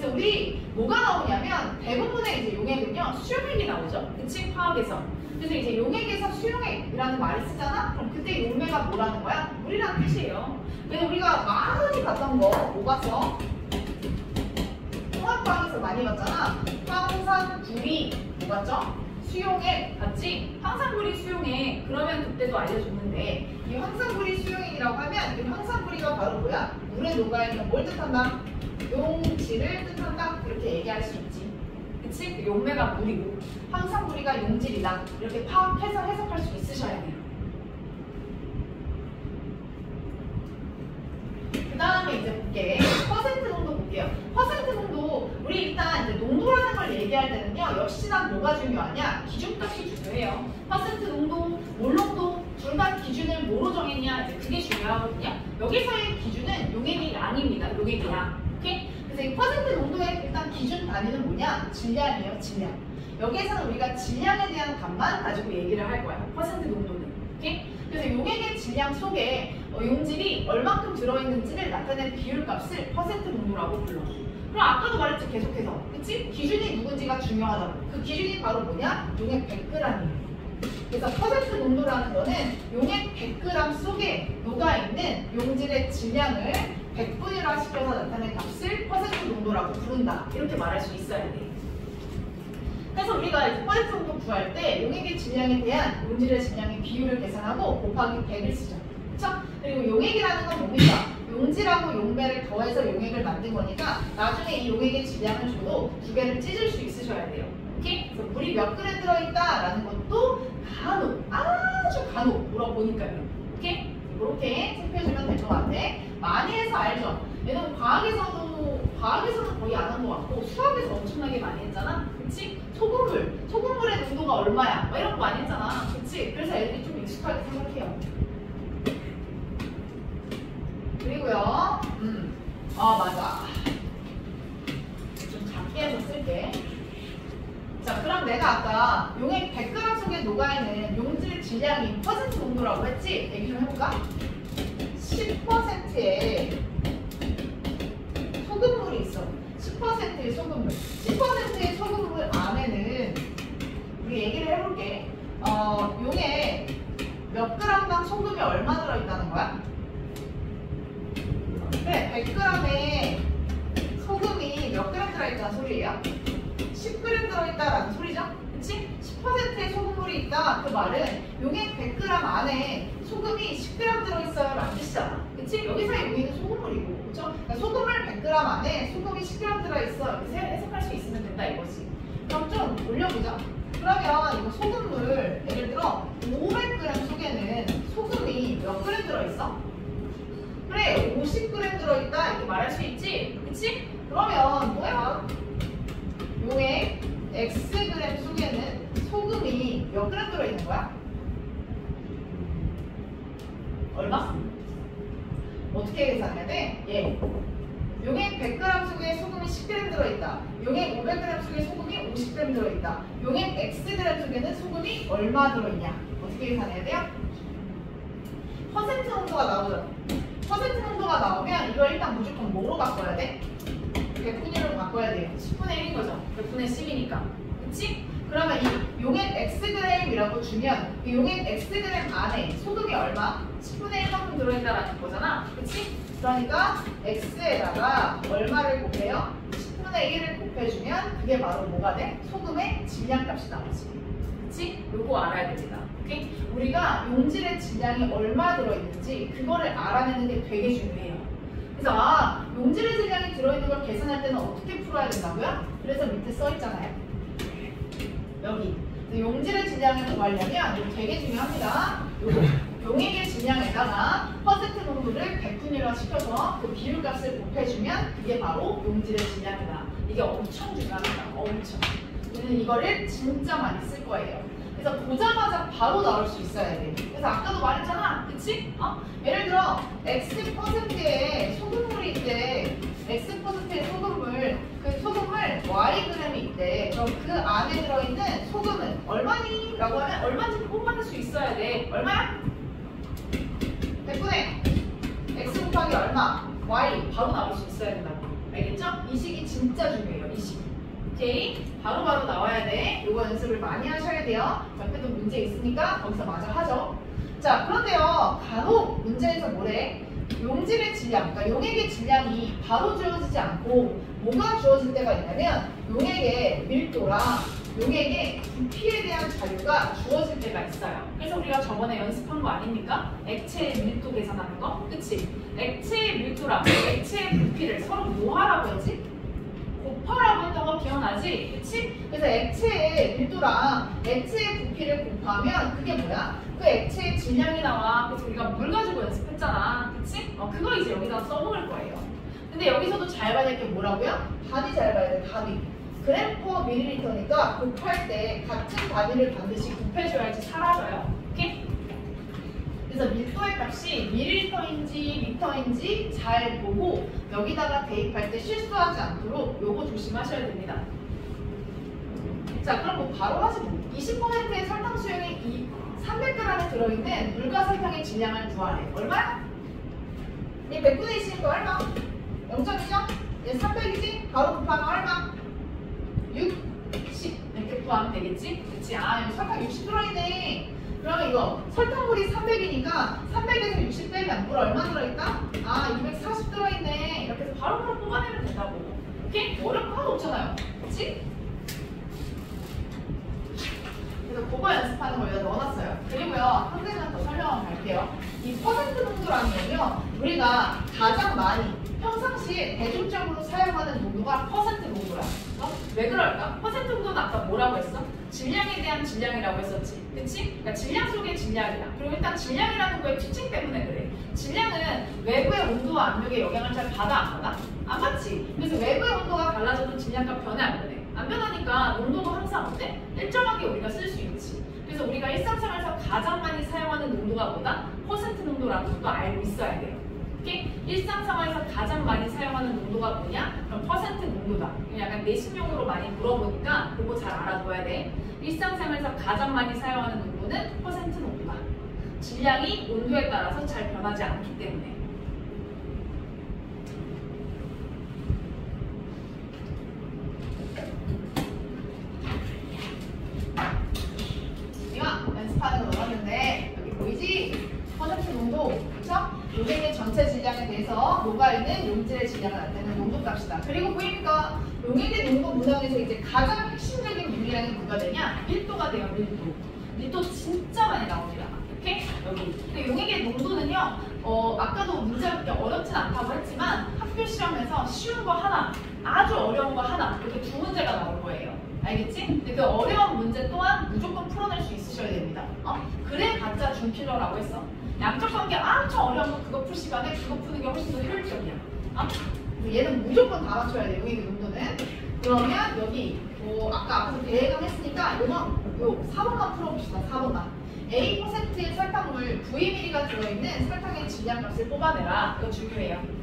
그래서 우리 뭐가 나오냐면 대부분의 이제 용액은요 수용액이 나오죠. 그치? 화학에서. 그래서 이제 용액에서 수용액이라는 말을 쓰잖아? 그럼 그때 용매가 뭐라는 거야? 물이라는 뜻이에요. 그래서 우리가 많이 봤던 거 뭐 봤어? 통합방에서 많이 봤잖아. 황산불이 뭐 봤죠? 수용액 봤지? 황산불이 수용액. 그러면 그때도 알려줬는데 이 황산불이 수용액이라고 하면 이 황산불이가 바로 뭐야? 물에 녹아있는 뭘 뜻한다? 용질을 뜻한다? 이렇게 얘기할 수 있지. 그치? 그 용매가 물이고 황산불이가 용질이다. 이렇게 파악해서 해석할 수 있으셔야 돼요. 그 다음에 이제 볼게. 퍼센트 농도 볼게요. 퍼센트 농도, 우리 일단 이제 농도라는 걸 얘기할 때는요, 역시나 뭐가 중요하냐? 기준값이 중요해요. 퍼센트 농도, 몰 농도, 둘 다 기준을 뭐로 정했냐? 이제 그게 중요하거든요. 여기서의 기준은 용액의 양입니다. 용액의 양. 오케이? 그래서 이 퍼센트 농도의 일단 기준 단위는 뭐냐? 질량이에요, 질량. 여기에서는 우리가 질량에 대한 값만 가지고 얘기를 할 거야. 퍼센트 농도는. 오케이? 그래서 용액의 질량 속에 용질이 얼만큼 들어있는지를 나타낸 비율값을 퍼센트 농도라고 불러. 그럼 아까도 말했지 계속해서. 그치? 기준이 누군지가 중요하다고. 그 기준이 바로 뭐냐? 용액 100g이에요. 그래서 퍼센트 농도라는 거는 용액 100g 속에 녹아있는 용질의 질량을 100분위화 시켜서 나타낸 값을 퍼센트 농도라고 부른다. 이렇게 말할 수 있어야 돼. 그래서 우리가 이제 퍼센트 농도 구할 때 용액의 질량에 대한 용질의 질량의 비율을 계산하고 곱하기 100을 쓰죠. 그쵸? 그리고 용액이라는 건 뭡니까? 용질하고 용매를 더해서 용액을 만든 거니까 나중에 이 용액의 질량을 줘도 두 개를 찢을 수 있으셔야 돼요. 오케이? 그래서 물이 몇 그램 들어있다라는 것도 간혹, 아주 간혹 물어보니까요. 오케이? 이렇게 살펴주면 될 것 같아. 많이 해서 알죠? 왜냐면 과학에서는 거의 안 한 것 같고 수학에서 엄청나게 많이 했잖아. 그치? 소금물의 농도가 얼마야? 막 이런 거 많이 했잖아. 그치? 그래서 애들이 좀 익숙하게 생각해요. 그리고요, 맞아. 좀 작게 해서 쓸게. 자, 그럼 내가 아까 용액 100g 속에 녹아있는 용질 질량이 퍼센트 농도라고 했지? 얘기 좀 해볼까? 10%의 소금물이 있어. 10%의 소금물. 10%의 소금물 안에는 우리 얘기를 해볼게. 용액 몇 g당 소금이 얼마 들어있다는 거야? 그래, 100g에 소금이 몇 g 들어있다는 소리예요? 10g 들어있다라는 소리죠? 그치? 10%의 소금물이 있다. 그 말은 용액 100g 안에 소금이 10g 들어있어요 라는 뜻이잖아. 그치? 여기서의 용액은 소금물이고, 그쵸? 그러니까 소금물 100g 안에 소금이 10g 들어있어. 이렇게 해석할 수 있으면 된다 이거지. 그럼 좀 올려보자. 그러면 이거 소금물, 예를 들어 500g 속에는 소금이 몇 g 들어있어? 그래, 50g 들어있다 이렇게 말할 수 있지? 그치? 그러면 뭐야? 용액 Xg 속에는 소금이 몇 g 들어있는 거야? 얼마? 어떻게 계산해야 돼? 예. 용액 100g 속에 소금이 10g 들어있다. 용액 500g 속에 소금이 50g 들어있다. 용액 Xg 속에는 소금이 얼마 들어있냐? 어떻게 계산해야 돼요? 퍼센트 농도가 나오잖아. 퍼센트 농도가 나오면 이걸 일단 무조건 뭐로 바꿔야 돼? 100분위로 바꿔야 돼요. 10분의 1인 거죠. 100분의 10이니까. 그치? 그러면 이 용액 Xg이라고 주면 이 용액 Xg 안에 소금이 얼마? 10분의 1만큼 들어있다라는 거잖아. 그치? 그러니까 X에다가 얼마를 곱해요? 10분의 1을 곱해주면 그게 바로 뭐가 돼? 소금의 질량값이 나오지. 그치? 요거 알아야 됩니다. 오케이? 우리가 용질의 질량이 얼마 들어있는지 그거를 알아내는 게 되게 중요해요. 그래서 용질의 질량이 들어있는 걸 계산할 때는 어떻게 풀어야 된다고요? 그래서 밑에 써있잖아요. 여기 용질의 질량을 구하려면 이거 되게 중요합니다. 용액의 질량에다가 퍼센트 농도를 100분위화 시켜서 그 비율값을 곱해주면 그게 바로 용질의 질량이다. 이게 엄청 중요합니다. 엄청. 우리는 이거를 진짜 많이 쓸 거예요. 그래서 보자마자 바로 나올 수 있어야 돼. 그래서 아까도 말했잖아. 그치? 예를 들어 X%의 소금물이 있대. X%의 소금물. 그 소금물 Yg이 있대. 그럼 그 안에 들어있는 소금은 얼마니? 라고 하면 얼마인지 꼭 수 있어야 돼. 얼마야? 100분의 X 곱하기 얼마? Y 바로 나올 수 있어야 된다고. 알겠죠? 이 식이 진짜 중요해요. 이 식. 오케이? 바로바로 나와야 돼. 요거 연습을 많이 하셔야 돼요. 옆에도 문제 있으니까 거기서 마저 하죠. 자, 그런데요. 간혹 문제에서 뭐래? 용질의 질량, 그러니까 용액의 질량이 바로 주어지지 않고 뭐가 주어질 때가 있냐면 용액의 밀도랑 용액의 부피에 대한 자료가 주어질 때가 있어요. 그래서 우리가 저번에 연습한 거 아닙니까? 액체의 밀도 계산하는 거? 그치? 액체의 밀도랑 액체의 부피를 서로 뭐 하라고 했지? 곱하라고 했던 거 기억나지? 그치? 그래서 액체의 밀도랑 액체의 부피를 곱하면 그게 뭐야? 그 액체의 질량이 나와. 그래서 우리가 물 가지고 연습했잖아. 그치? 그거 이제 여기다 써먹을 거예요. 근데 여기서도 잘 봐야 될 게 뭐라고요? 답이 잘 봐야 돼, 답이. 그램 퍼 밀리리터니까 곱할 때 같은 단위를 반드시 곱해줘야지 사라져요. 오케이? 그래서 밀도의 값이 밀리리터인지 리터인지 잘 보고 여기다가 대입할 때 실수하지 않도록 요거 조심하셔야 됩니다. 자, 그럼 뭐 바로 하지 뭐. 20%의 설탕 수용이 300g에 들어있는 물과 설탕의 질량을 구하래. 얼마야? 얘 100분의 1이니까 얼마? 0.2죠? 얘 300이지? 바로 곱하면 얼마? 60 이렇게 구하면 되겠지? 그치? 아, 여기 설탕 60 들어있네. 그러면 이거 설탕물이 300이니까 300에서 60 빼면 물 얼마 들어있다? 아, 240 들어있네. 이렇게 해서 바로바로 뽑아내면 된다고. 오케이? 어려운 거 하나도 없잖아요. 그치? 그래서 그거 연습하는 거 여기다 넣어놨어요. 그리고요, 한 가지만 더 설명하고 갈게요. 이 퍼센트 농도라는 건요, 우리가 가장 많이 평상시에 대중적으로 사용하는 농도가 퍼센트 농도라. 왜 그럴까? 퍼센트 농도는 아까 뭐라고 했어? 질량에 대한 질량이라고 했었지. 그치? 그러니까 질량 속의 질량이야. 그리고 일단 질량이라는 거의 특징 때문에 그래. 질량은 외부의 온도와 압력의 영향을 잘 받아 안 받아? 안 받지. 그래서 외부의 온도가 달라져도 질량값 변해 안 변해? 안 변하니까 농도도 항상 어때? 일정하게 우리가 쓸 수 있지. 그래서 우리가 일상생활에서 가장 많이 사용하는 농도가 뭐다? 퍼센트 농도라는 것도 알고 있어야 돼요. 오케이? 일상생활에서 가장 많이 사용하는 농도가 뭐냐? 그럼 퍼센트 농도다. 약간 내신용으로 많이 물어보니까 그거 잘 알아둬야 돼. 일상생활에서 가장 많이 사용하는 농도는 퍼센트 농도다. 질량이 온도에 따라서 잘 변하지 않기 때문에. 연습하는 거 넣었는데 여기 보이지? 퍼센트 농도, 그쵸? 용액의 전체 질량에 대해서 녹아있는 용질의 질량을 나타내는 농도값이다. 그리고 보입니까? 용액의 농도 문항에서 이제 가장 핵심적인 물리량이 뭐가 되냐? 밀도가 돼요, 밀도. 밀도 진짜 많이 나옵니다. 이렇게 여기. 근데 용액의 농도는요, 아까도 문제 풀기 어렵진 않다고 했지만 학교 시험에서 쉬운 거 하나, 아주 어려운 거 하나, 이렇게 두 문제가 나올 거예요. 알겠지? 근데 그 어려운 문제 또한 무조건 풀어낼 수 있으셔야 됩니다. 그래봤자 준필러라고 했어. 양적 관계 엄청 어려운 거 그거 풀 시간에 그거 푸는 게 훨씬 더 효율적이야. 얘는 무조건 다 맞춰야 돼, 용액의 농도는. 그러면 여기 아까 앞에서 대강 했으니까 요 4번만 풀어봅시다. 4번만. A%의 설탕물 92ml가 들어있는 설탕의 질량값을 뽑아내라. 이거 중요해요.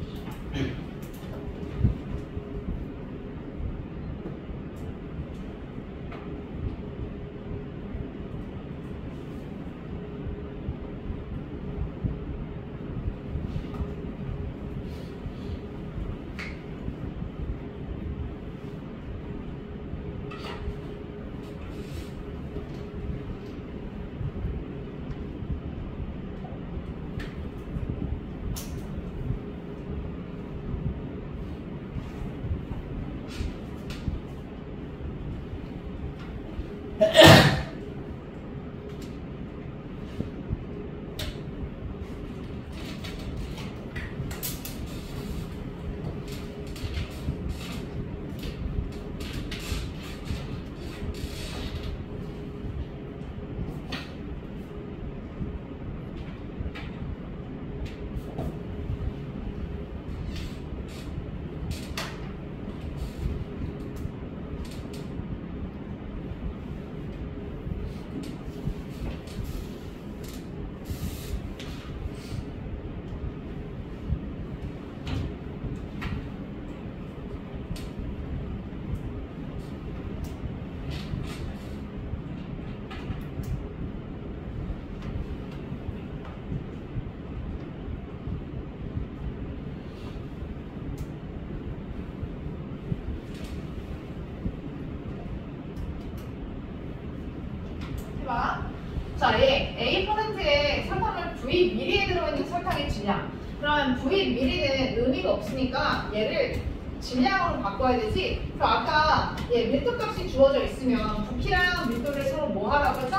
자, 얘 A%의 설탕물 Vml에 들어있는 설탕의 질량. 그러면 Vml는 의미가 없으니까 얘를 질량으로 바꿔야 되지. 그럼 아까 얘 밀도 값이 주어져 있으면 부피랑 밀도를 서로 뭐 하라고 했죠?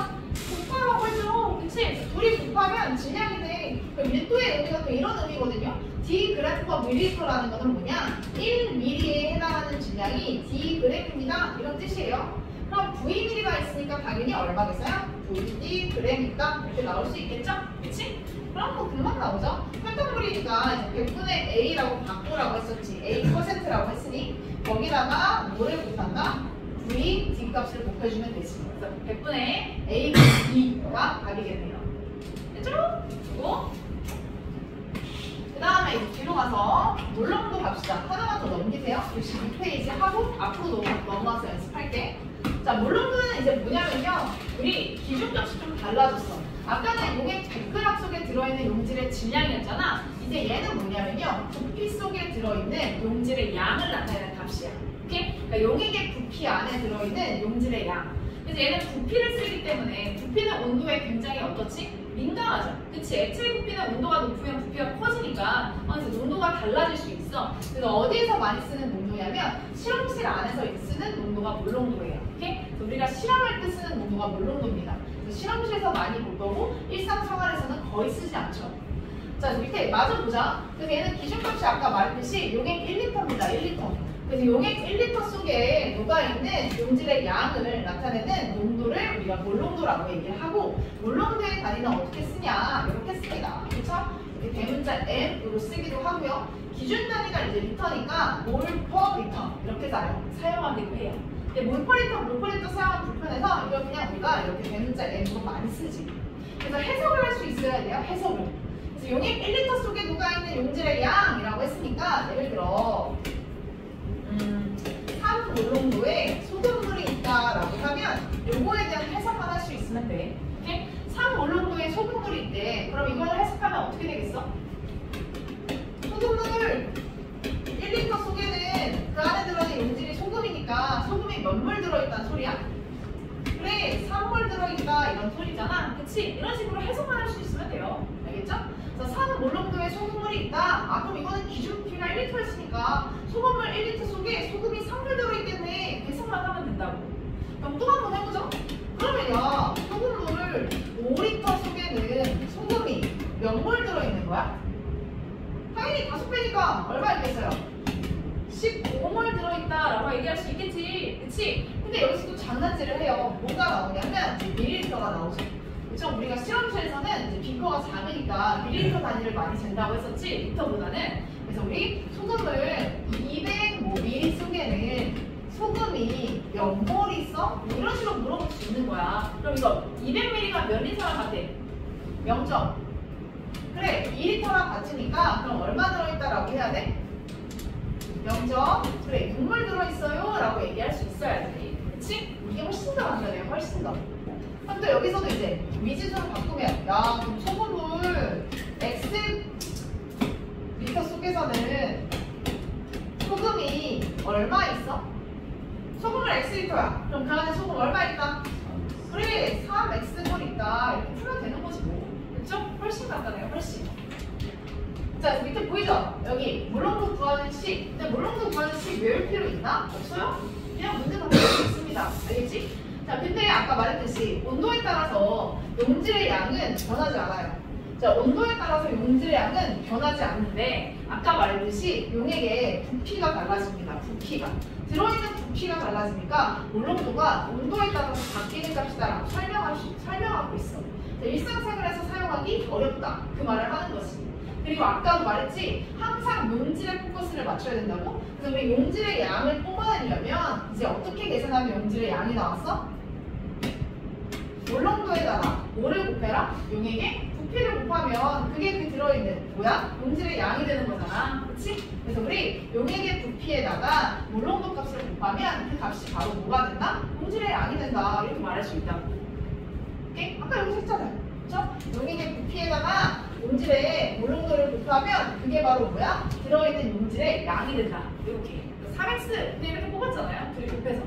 곱하라고 했죠. 그치? 둘이 곱하면 질량이 돼. 그럼 밀도의 의미가 또 이런 의미거든요. Dg/ml라는 거는 뭐냐? 1ml에 해당하는 질량이 Dg입니다. 이런 뜻이에요. 그럼 Vml가 있으니까 당연히 얼마겠어요? Vdg이다. 이렇게 나올 수 있겠죠? 그치? 그럼 뭐 금방 나오죠? 설탕물이니까 100분의 A라고 바꾸라고 했었지. A%라고 했으니 거기다가 뭐를 곱한다? V, D 값을 곱해주면 되지. 그래서 100분의 A, D가 답이겠네요. 됐죠? 그리고 그 다음에 이제 뒤로 가서 물렁도 갑시다. 하나만 더 넘기세요. 62페이지 하고 앞으로 넘어가서 연습할게. 자, 물렁도는 이제 뭐냐면요. 우리 기준값이 좀 달라졌어. 아까는 이게 100g 속에 들어있는 용질의 질량이었잖아. 이제 얘는 뭐냐면요. 부피 속에 들어있는 용질의 양을 나타내는 값이야. 오케이? 그러니까 용액의 부피 안에 들어있는 용질의 양. 그래서 얘는 부피를 쓰기 때문에 부피는 온도에 굉장히 어떻지? 민감하죠. 그치? 액체 부피는 온도가 높으면 부피가 커지니까 그래서 농도가 달라질 수 있어. 그래서 어디에서 많이 쓰는 농도냐면 실험실 안에서 쓰는 농도가 물농도예요. 오케이? 그래서 우리가 실험할 때 쓰는 농도가 물농도입니다. 그래서 실험실에서 많이 볼 거고 일상생활에서는 거의 쓰지 않죠. 자, 밑에 마저 보자. 그래서 얘는 기준값이 아까 말했듯이 용액 1리터입니다. 1리터. 그래서 용액 1리터 속에 녹아있는 용질의 양을 나타내는 농도를 우리가 몰농도라고 얘기를 하고 몰농도의 단위는 어떻게 쓰냐 이렇게 씁니다. 그렇죠? 이렇게 대문자 M으로 쓰기도 하고요. 기준 단위가 이제 리터니까 몰 퍼 리터 이렇게 사용하기도 해요. 근데 몰 퍼 리터 사용하면 불편해서 이걸 그냥 우리가 이렇게 대문자 M으로 많이 쓰지. 그래서 해석을 할 수 있어야 돼요. 해석을. 그래서 용액 1리터 속에 녹아있는 용질의 양이라고 했으니까 예를 들어 3몰농도에 소금물이 있다라고 하면 요거에 대한 해석만 할 수 있으면 돼. 오케이? 3몰농도에 소금물이 있대. 그럼 이걸 해석하면 어떻게 되겠어? 소금물 1리터 속에는 그 안에 들어있는 용질이 소금이니까 소금이 몇 몰 들어있다는 소리야? 그래, 3몰 들어있다 이런 소리잖아. 그치? 이런 식으로 해석만 할 수 있으면 돼요. 알겠죠? 그래서 3몰농도에 소금물이 있다. 아, 그럼 이거는 기준 부피가 1리터였으니까 소금물 1리터 속에 소금이 3몰 들어있겠네. 해석만 하면 된다고. 그럼 또 한 번 해보죠. 그러면 야, 소금물 5리터 속에는 소금이 몇 몰 들어있는 거야? 당연히 5배니까 얼마 있겠어요? 15몰 들어있다라고 얘기할 수 있겠지. 그치? 근데 여기서 또 장난질을 해요. 뭐가 나오냐면 밀리리터가 나오죠. 그쵸? 우리가 실험실에서는 이제 비커가 작으니까 밀리리터 단위를 많이 잰다고 했었지, 리터보다는. 그래서 우리 소금을 200ml 속에는 소금이 몇 몰 있어? 뭐 이런 식으로 물어볼 수 있는 거야. 그럼 이거 200ml가 몇 리터랑 같아? 0점. 그래, 2리터랑 같으니까 그럼 얼마 들어있다라고 해야 돼? 0점. 그래, 6몰 들어있어요 라고 얘기할 수 있어야 돼. 그치? 이게 훨씬 더 간단해요. 훨씬 더. 그럼 또 여기서도 이제 미지수로 바꾸면 야, 그럼 소금물 X 리터 속에서는 소금이 얼마 있어? 소금물 X리터야. 그럼 그 안에 소금 얼마 있다? 그래, 3X몰 있다. 이렇게 풀면 되는 거지 뭐. 그쵸? 훨씬 간단해요. 훨씬. 자, 밑에 보이죠? 여기 물농도 구하는 식. 근데 물농도 구하는 식 외울 필요 있나? 없어요? 그냥 문제 답할 수 있습니다. 알겠지? 자, 근데 아까 말했듯이 온도에 따라서 용질의 양은 변하지 않아요. 자, 온도에 따라서 용질의 양은 변하지 않는데 아까 말했듯이 용액의 부피가 달라집니다. 부피가. 들어있는 부피가 달라지니까 물농도가 온도에 따라서 바뀌는 값이다라고 설명하고 있어. 자, 일상생활에서 사용하기 어렵다. 그 말을 하는 거지. 그리고 아까도 말했지, 항상 용질에 포커스를 맞춰야 된다고? 그래서 우리 용질의 양을 뽑아내려면 이제 어떻게 계산하면 용질의 양이 나왔어? 물농도에다가 뭐를 곱해라? 용액의 부피를 곱하면 그게 그 들어있는 뭐야? 용질의 양이 되는 거잖아. 그치? 그래서 우리 용액의 부피에다가 물농도 값을 곱하면 그 값이 바로 뭐가 된다? 용질의 양이 된다. 이렇게 말할 수 있다고. 오케이? 아까 여기서 했잖아요. 그쵸? 용액의 부피에다가 용질의 물농도를 곱하면 그게 바로 뭐야? 들어있는 용질의 양이 된다. 이렇게. 3x 근데 이렇게 뽑았잖아요. 둘이 곱해서.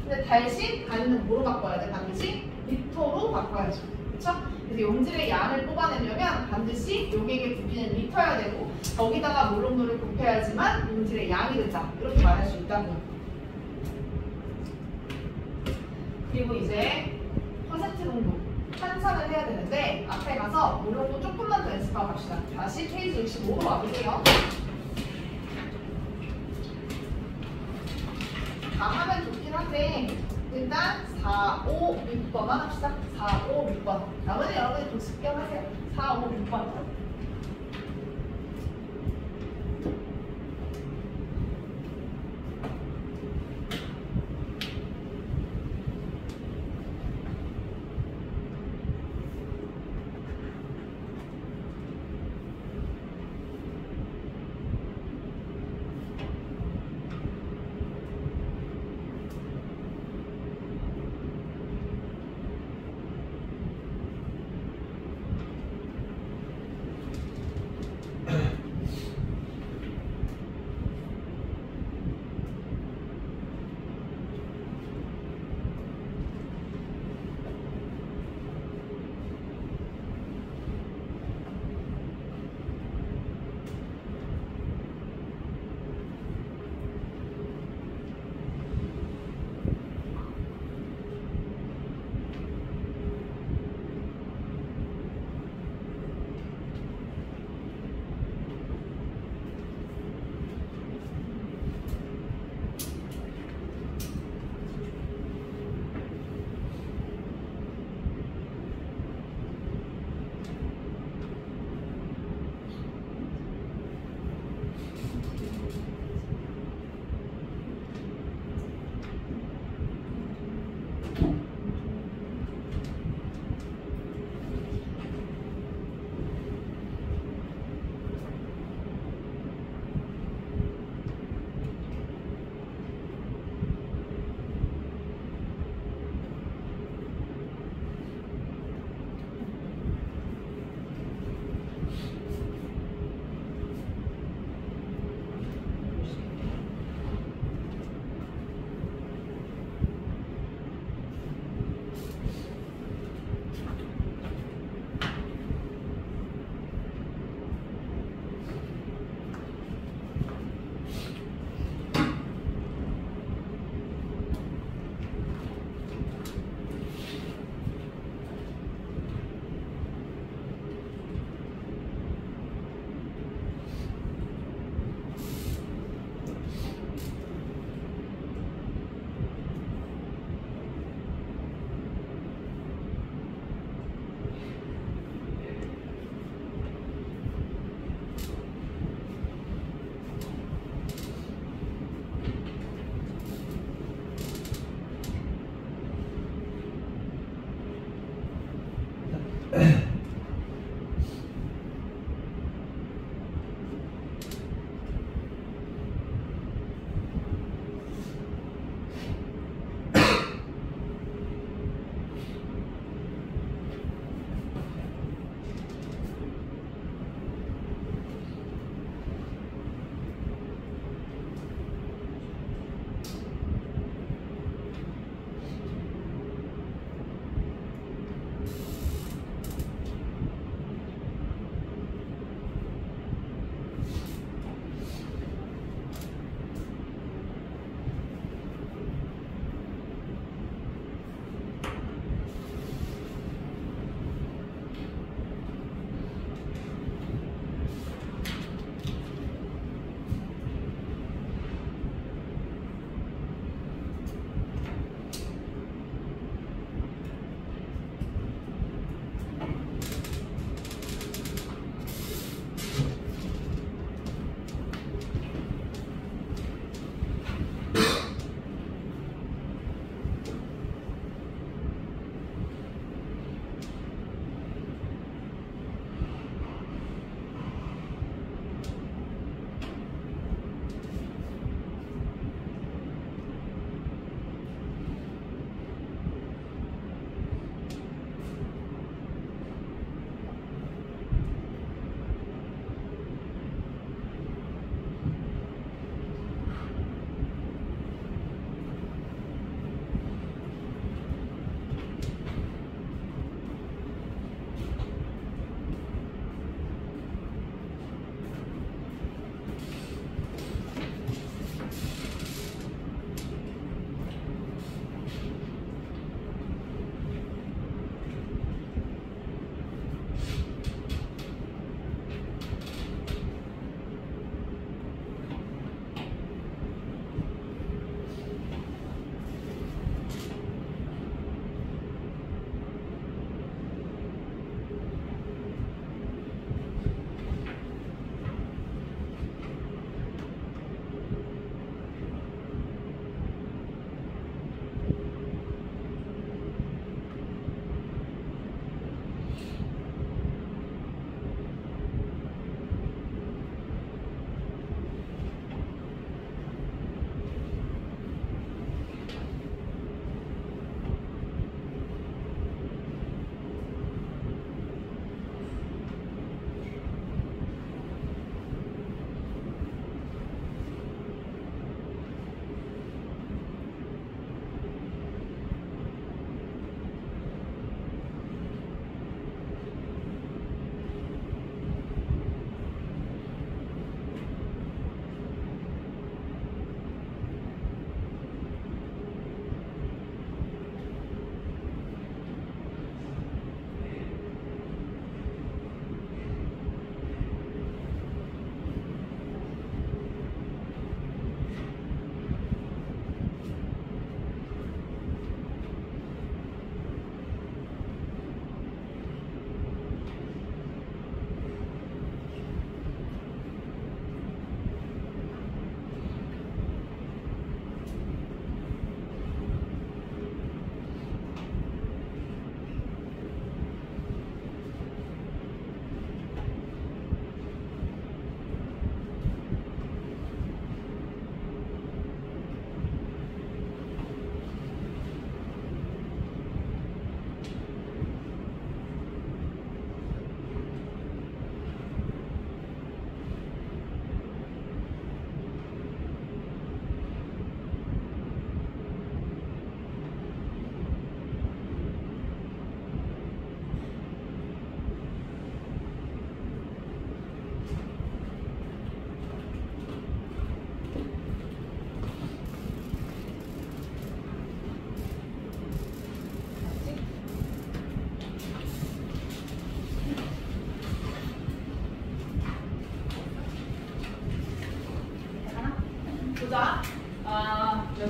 근데 대신 단위는 뭐로 바꿔야 돼? 반드시 리터로 바꿔야죠. 그쵸? 그래서 용질의 양을 뽑아내려면 반드시 용액의 부피는 리터여야 되고 거기다가 몰록물을 곱해야지만 용질의 양이 된다. 이렇게 말할 수 있다는 거. 그리고 이제 퍼센트 농도 환산을 해야 되는데 앞에 가서 몰록도 조금만 더 연습하고 갑시다. 다시 페이지 65로 와보세요. 다 하면 좋긴 한데 일단 4, 5, 6번만 합시다. 4, 5, 6번. 나머지 여러분이 독습 겸 하세요. 4, 5, 6번.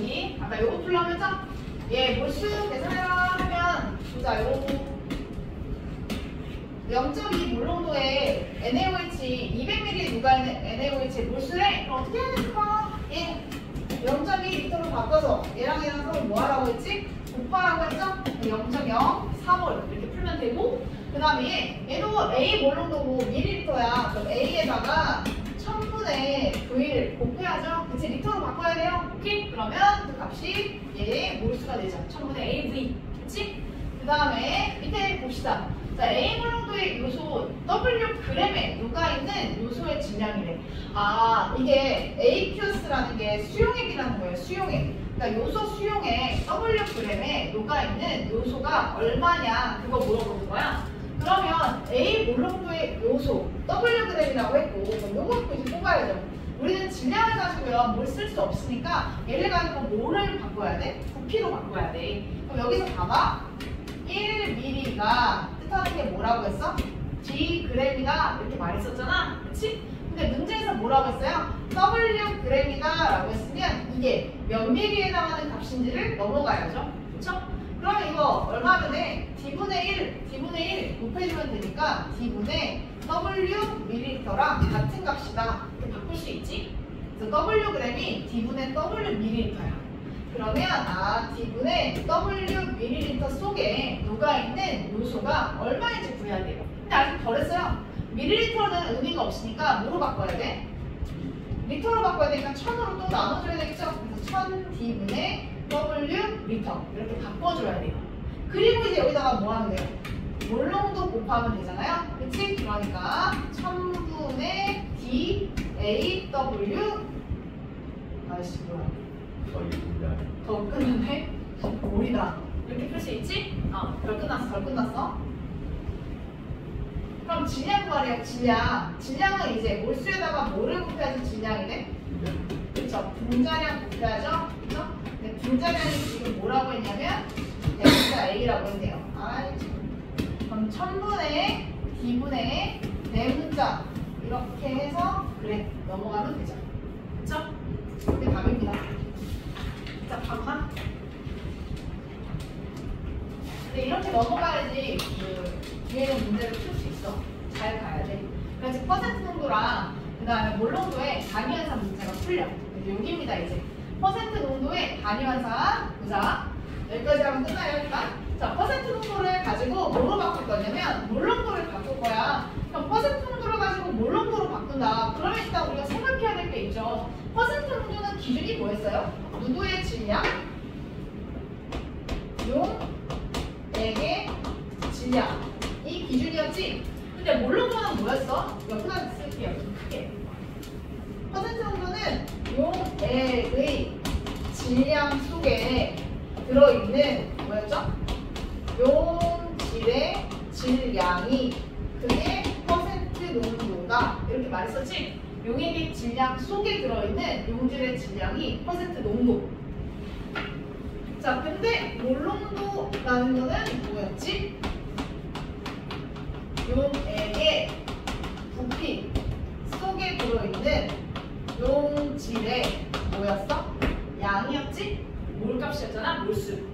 여기 아까 요거 풀려면 얘 몰수 계산해라 하면 보자. 요거 0.2 몰롱도에 NaOH 200ml 누가 있는 NaOH의 몰수래? 그럼 어떻게 해야 될까? 얘 0.2리터로 바꿔서 얘랑 서로 뭐 하라고 했지? 곱하라고 했죠? 0.04몰 이렇게 풀면 되고, 그 다음에 얘도 A 몰롱도고 밀리리터야. 그럼 A에다가 1000분의 V를 곱해야죠. 그치? 리터로 바꿔야 돼요. 오케이? 그러면 그 값이 얘의 몰수가 되죠. 1000분의 AV. 그치? 그 다음에 밑에 봅시다. 자, A 몰롱도의 요소 W g에 녹아있는 요소의 질량이래. 아, 이게 AQS라는 게 수용액이라는 거예요. 수용액. 그러니까 요소 수용액 W g에 녹아있는 요소가 얼마냐 그거 물어보는 거야. 그러면 A 몰롱도의 요소 W g이라고 했고, 그럼 요거 이제 뽑아야죠. 우리는 질량을 가지고요 뭘 쓸 수 없으니까 얘를 가지고 뭐를 바꿔야 돼? 부피로 바꿔야 돼. 그럼 여기서 봐봐. 1ml가 뜻하는 게 뭐라고 했어? Gg이다 이렇게 말했었잖아. 그치? 근데 문제에서 뭐라고 했어요? Wg이다 라고 했으면 이게 몇 ml에 해당하는 값인지를 넘어가야죠. 그쵸? 그러면 이거 얼마 하면 돼? D분의 1 곱해주면 되니까 D분의 W 밀리리터랑 같은 값이다 이렇게 바꿀 수 있지? 그래서 Wg이 D분의 W 밀리리터야. 그러면 D분의 W 밀리리터 속에 녹아있는 요소가 얼마인지 구해야 돼요. 근데 아직 덜했어요. 밀리리터는 의미가 없으니까 뭐로 바꿔야 돼? 리터로 바꿔야 되니까 1000으로 또 나눠줘야 되겠죠? 그래서 1000D분의 W 리터 이렇게 바꿔줘야 돼요. 그리고 이제 여기다가 뭐 하면 돼요? 몰롱도 곱하면 되잖아요. 그치? 그러니까 1000분의 DAW 아이씨 뭐야 더 끝났네? 몰이다 이렇게 풀 수 있지? 덜 끝났어. 그럼 질량 구하래요. 질량은 이제 몰수에다가 뭐를 곱해야지 질량이 돼? 그쵸? 분자량 곱해야죠? 그쵸? 근데 분자량이 지금 뭐라고 했냐면 델타 A라고 했네요. 그럼 1000분의 D분의 내분자 이렇게 해서 그래 넘어가면 되죠. 그쵸? 이게 답입니다. 자, 봐봐. 근데 이렇게 넘어가야지 그 뒤에는 문제를 풀 수 있어. 잘 가야 돼. 그래서 퍼센트 농도랑 그 다음에 몰농도의 단위환산 문제가 풀려. 여기입니다 이제. 퍼센트 농도의 단위환산. 보자. 여기까지 하면 끝나요 일단. 자, 퍼센트 농도를 가지고 뭐로 바꿀 거냐면 몰농도를 바꿀 거야. 그럼 퍼센트 농도를 가지고 몰농도로 바꾼다. 그러면 일단 우리가 생각해야 될 게 있죠. 퍼센트 농도는 기준이 뭐였어요? 누구의 질량? 용액의 질량. 이 기준이었지? 근데 몰롱도는 뭐였어? 옆에다 쓸게요. 좀 크게. 퍼센트 농도는 용액의 질량 속에 들어있는 뭐였죠? 용질의 질량이 그게 퍼센트 농도다. 이렇게 말했었지? 용액의 질량 속에 들어있는 용질의 질량이 퍼센트 농도. 자, 근데 몰농도라는 거는 뭐였지? 용액의 부피 속에 들어있는 용질의 뭐였어? 양이었지? 몰값이었잖아? 몰수.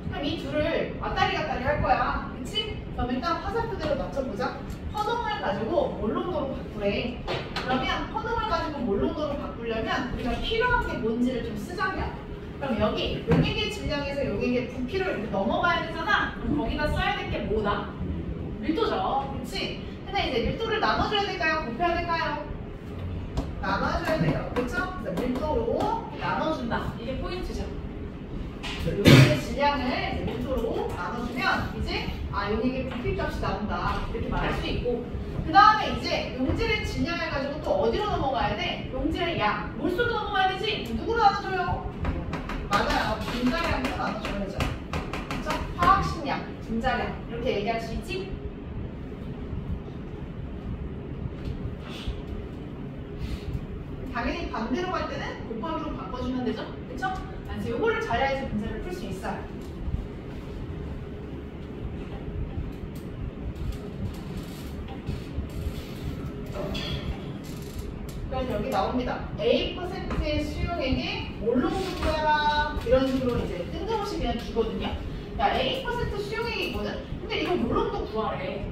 그럼 이 둘을 왔다리 갔다리 할 거야. 그치? 그럼 일단 화살표대로 맞춰보자. 퍼동을 가지고 몰농도로 바꾸래. 그러면 퍼동을 가지고 몰농도로 바꾸려면 우리가 필요한 게 뭔지를 좀 쓰자면, 그럼 여기 용액의 질량에서 용액의 부피를 이렇게 넘어가야 되잖아. 그럼 거기다 써야 될 게 뭐다? 밀도죠. 그치? 근데 이제 밀도를 나눠줘야 될까요? 곱해야 될까요? 나눠줘야 돼요. 그쵸? 그래서 밀도로 나눠준다. 이게 포인트죠. 용액의 질량을 이제 밀도로 나눠주면 이제 용액의 부피값이 나온다. 이렇게 말할 수 있고, 그 다음에 이제 용질의 질량을 가지고 또 어디로 넘어가야 돼? 용질의 양. 몰수로 넘어가야 되지? 누구로 나눠줘요? 맞아요. 분자량으로 나눠줘야 되죠. 그쵸? 화학식량, 분자량 이렇게 얘기할 수 있지? 당연히 반대로 갈 때는 곱하기로 바꿔주면 되죠? 그쵸? 그래서 요거를 잘해야지 문제를 풀 수 있어요. 그래서 여기 나옵니다. A%의 수용액에 몰롱도 구해라. 이런 식으로 이제 뜬금없이 그냥 주거든요. 야, A% 수용액이 있거든? 근데 이거 몰롱도 구하래.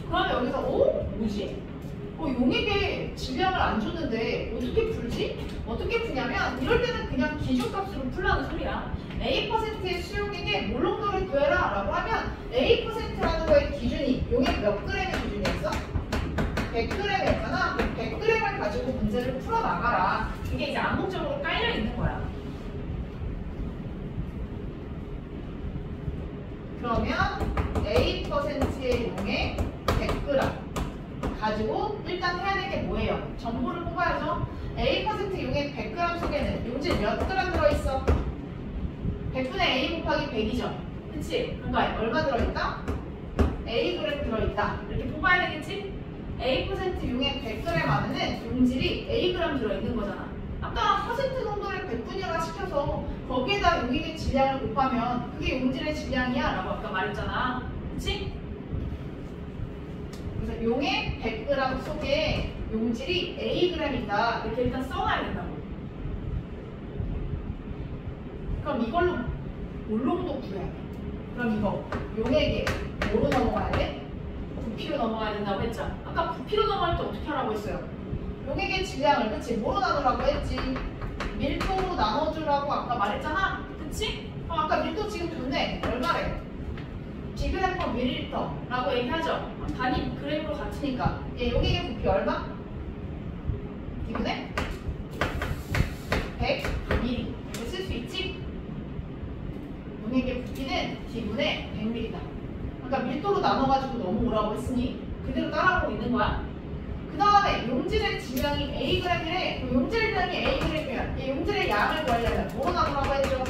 그러면 여기서, 뭐지? 용액의 질량을 안 줬는데 어떻게 풀지? 어떻게 푸냐면 이럴 때는 그냥 기준값으로 풀라는 소리야. A%의 수용액에 몰롱도를 구해라 라고 하면 A%라는 거의 기준이 용액 몇 g의 기준이었어? 100g이었잖아. 100g을 가지고 문제를 풀어나가라. 이게 이제 암묵적으로 깔려 있는 거야. 그러면 A%의 용액 100g 가지고 일단 해야 될 게 뭐예요? 정보를 뽑아야죠. A% 용액 100g 속에는 용질 몇 g 들어있어? 100분의 A 곱하기 100이죠. 그치? 그러니까 얼마 들어있다? A g 들어있다. 이렇게 뽑아야 되겠지? A% 용액 100g 안에는 용질이 A g 들어있는 거잖아. 아까 퍼센트 농도를 100분위화 시켜서 거기에다 용액의 질량을 곱하면 그게 용질의 질량이야 라고 아까 말했잖아. 그치? 그래서 용액 100g 속에 용질이 Ag이다. 이렇게 일단 써놔야 된다고. 그럼 이걸로 몰롱도 구해야 돼. 그럼 이거 용액에 뭐로 넘어가야 돼? 부피로 넘어가야 된다고 했죠. 아까 부피로 넘어갈 때 어떻게 하라고 했어요? 용액의 질량을 그치? 뭐로 나누라고 했지? 밀도로 나눠주라고 아까 말했잖아. 그치? 아까 밀도 지금 줬네. 얼마래? Gg per 밀리리터라고 얘기하죠. 단위 그램으로 같으니까 얘 용액의 부피 얼마? D분의 100 ml 이렇게 쓸 수 있지? 용액의 부피는 D분의 100ml다. 그러니까 밀도로 나눠가지고 넘어오라고 했으니 그대로 따라하고 있는 거야. 그 다음에 용질의 질량이 Ag이래. 용질량이 Ag이면 이 용질의 양을 구하려면 뭐로 나누라고 했죠?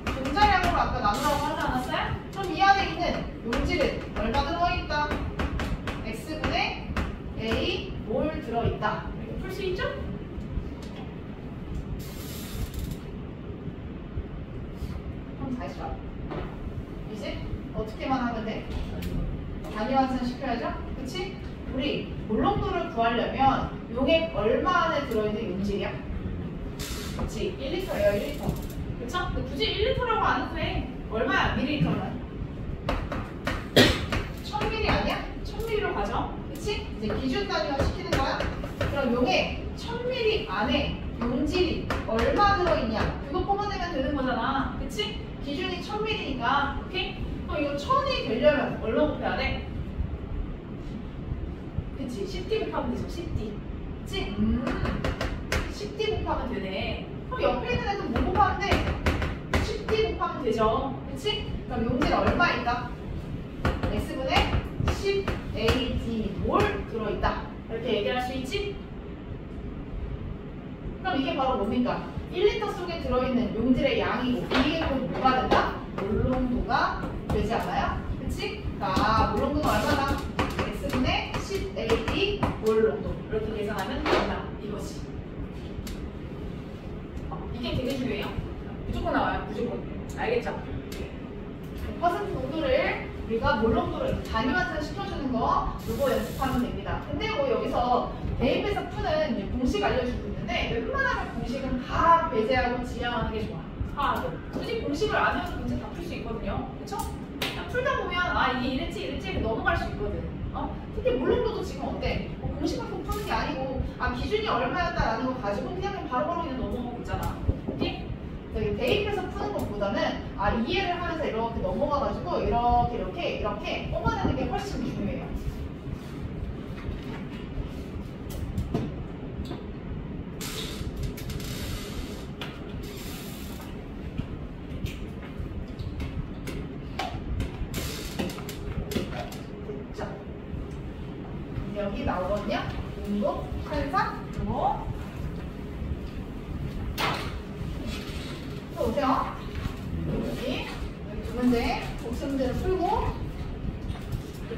분자량으로 아까 나누라고 하지 않았어요? 그럼 이 안에 있는 용질은 얼마 들어있다? X분의 A 몰 들어있다. 이렇게 풀 수 있죠? 그럼 다시 와. 이제 어떻게만 하면 돼? 단위 환산 시켜야죠? 그치? 우리 몰롱도를 구하려면 용액 얼마 안에 들어있는 용질이야? 그치? 1리터예요, 1리터. 그쵸? 근데 굳이 1리터라고 안 해도 돼. 얼마야? 밀리리터는? 1000ml 아니야? 1000ml로 가죠? 그치? 이제 기준 단위화 시키는 거야? 그럼 용액 1000ml 안에 용질이 얼마 들어있냐? 그거 뽑아내면 되는 거잖아. 그치? 기준이 1000ml니까. 오케이? 그럼 이거 1000이 되려면 얼마 곱해야 돼? 그치? 10D 곱하면 되죠. 10D. 그치? 10D 곱하면 되네. 그럼 옆에 있는 애도 뭐 곱하면 돼? 10D 곱하면 되죠. 그치? 그럼 용질 얼마 있다? X분의 10AD 몰 들어있다. 이렇게 얘기할 수 있지? 그럼 이게 바로 뭡니까? 1리터 속에 들어있는 용질의 양이고 이게 그럼 뭐가 된다? 몰롱도가 되지 않아요? 그치? 자, 몰롱도는 얼마나? X분의 10AD 몰롱도. 이렇게 계산하면 된다. 이거지. 이게 되게 중요해요. 무조건 나와요. 무조건. 알겠죠? 퍼센트 농도를 우리가 몰롱도를 단위 환산 시켜주는 거 이거 연습하면 됩니다. 근데 뭐 여기서 대입해서 푸는 공식 알려주고 있는데 웬만하면 공식은 다 배제하고 지향하는 게 좋아. 굳이 공식을 안 해도 문제 다 풀 수 있거든요. 그쵸? 풀다 보면 이게 이랬지 넘어갈 수 있거든. 특히 몰롱도도 지금 어때? 공식 갖고 푸는 게 아니고 기준이 얼마였다라는 거 가지고 그냥 바로바로 그냥 넘어가고 있잖아. 오케이? 대입해서 푸는 것보다는 이해를 하면서 이렇게 넘어가가지고 이렇게 뽑아내는 게 훨씬 중요해요. 됐죠? 여기 나오거든요. 온도, 환산, 그리고 또 오세요. 여기 두 문제, 복수 문제를 풀고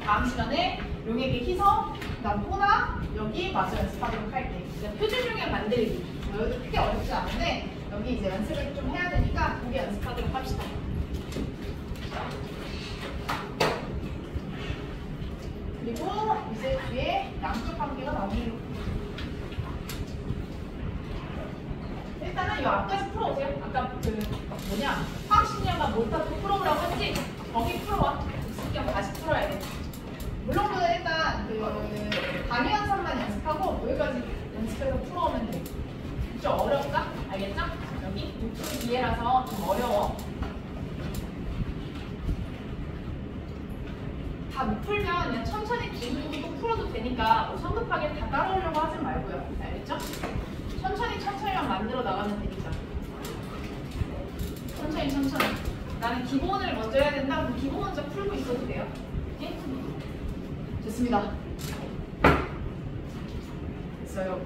다음 시간에 용액의 희석, 그다음 토나 여기 마저 연습하도록 할게. 표준 용액 만들기. 여기도 크게 어렵지 않은데 여기 이제 연습을 좀 해야 되니까 거기 연습하도록 합시다. 그리고 이제 뒤에 양쪽 관계가 나오네요. 일단은 이 앞까지 풀어오세요. 아까 그 뭐냐 화학식량과 몰타도 풀어오라고 했지? 거기 풀어와. 그냥 다시 풀어야 돼. 물론은 일단 그 방위환산만 연습하고 여기까지 연습해서 풀어오면 돼. 좀 어렵다? 알겠죠? 여기 목표 기회라서 좀 어려워. 다 못 풀면 그냥 천천히 두고 풀어도 되니까 뭐 성급하게 다 따라오려고 하지 말고요. 알겠죠? 천천히만 만들어 나가면 되니까. 천천히. 나는 기본을 먼저 해야 된다. 그럼 기본 먼저 풀고 있어도 돼요. 오케이? 됐습니다. 됐어요.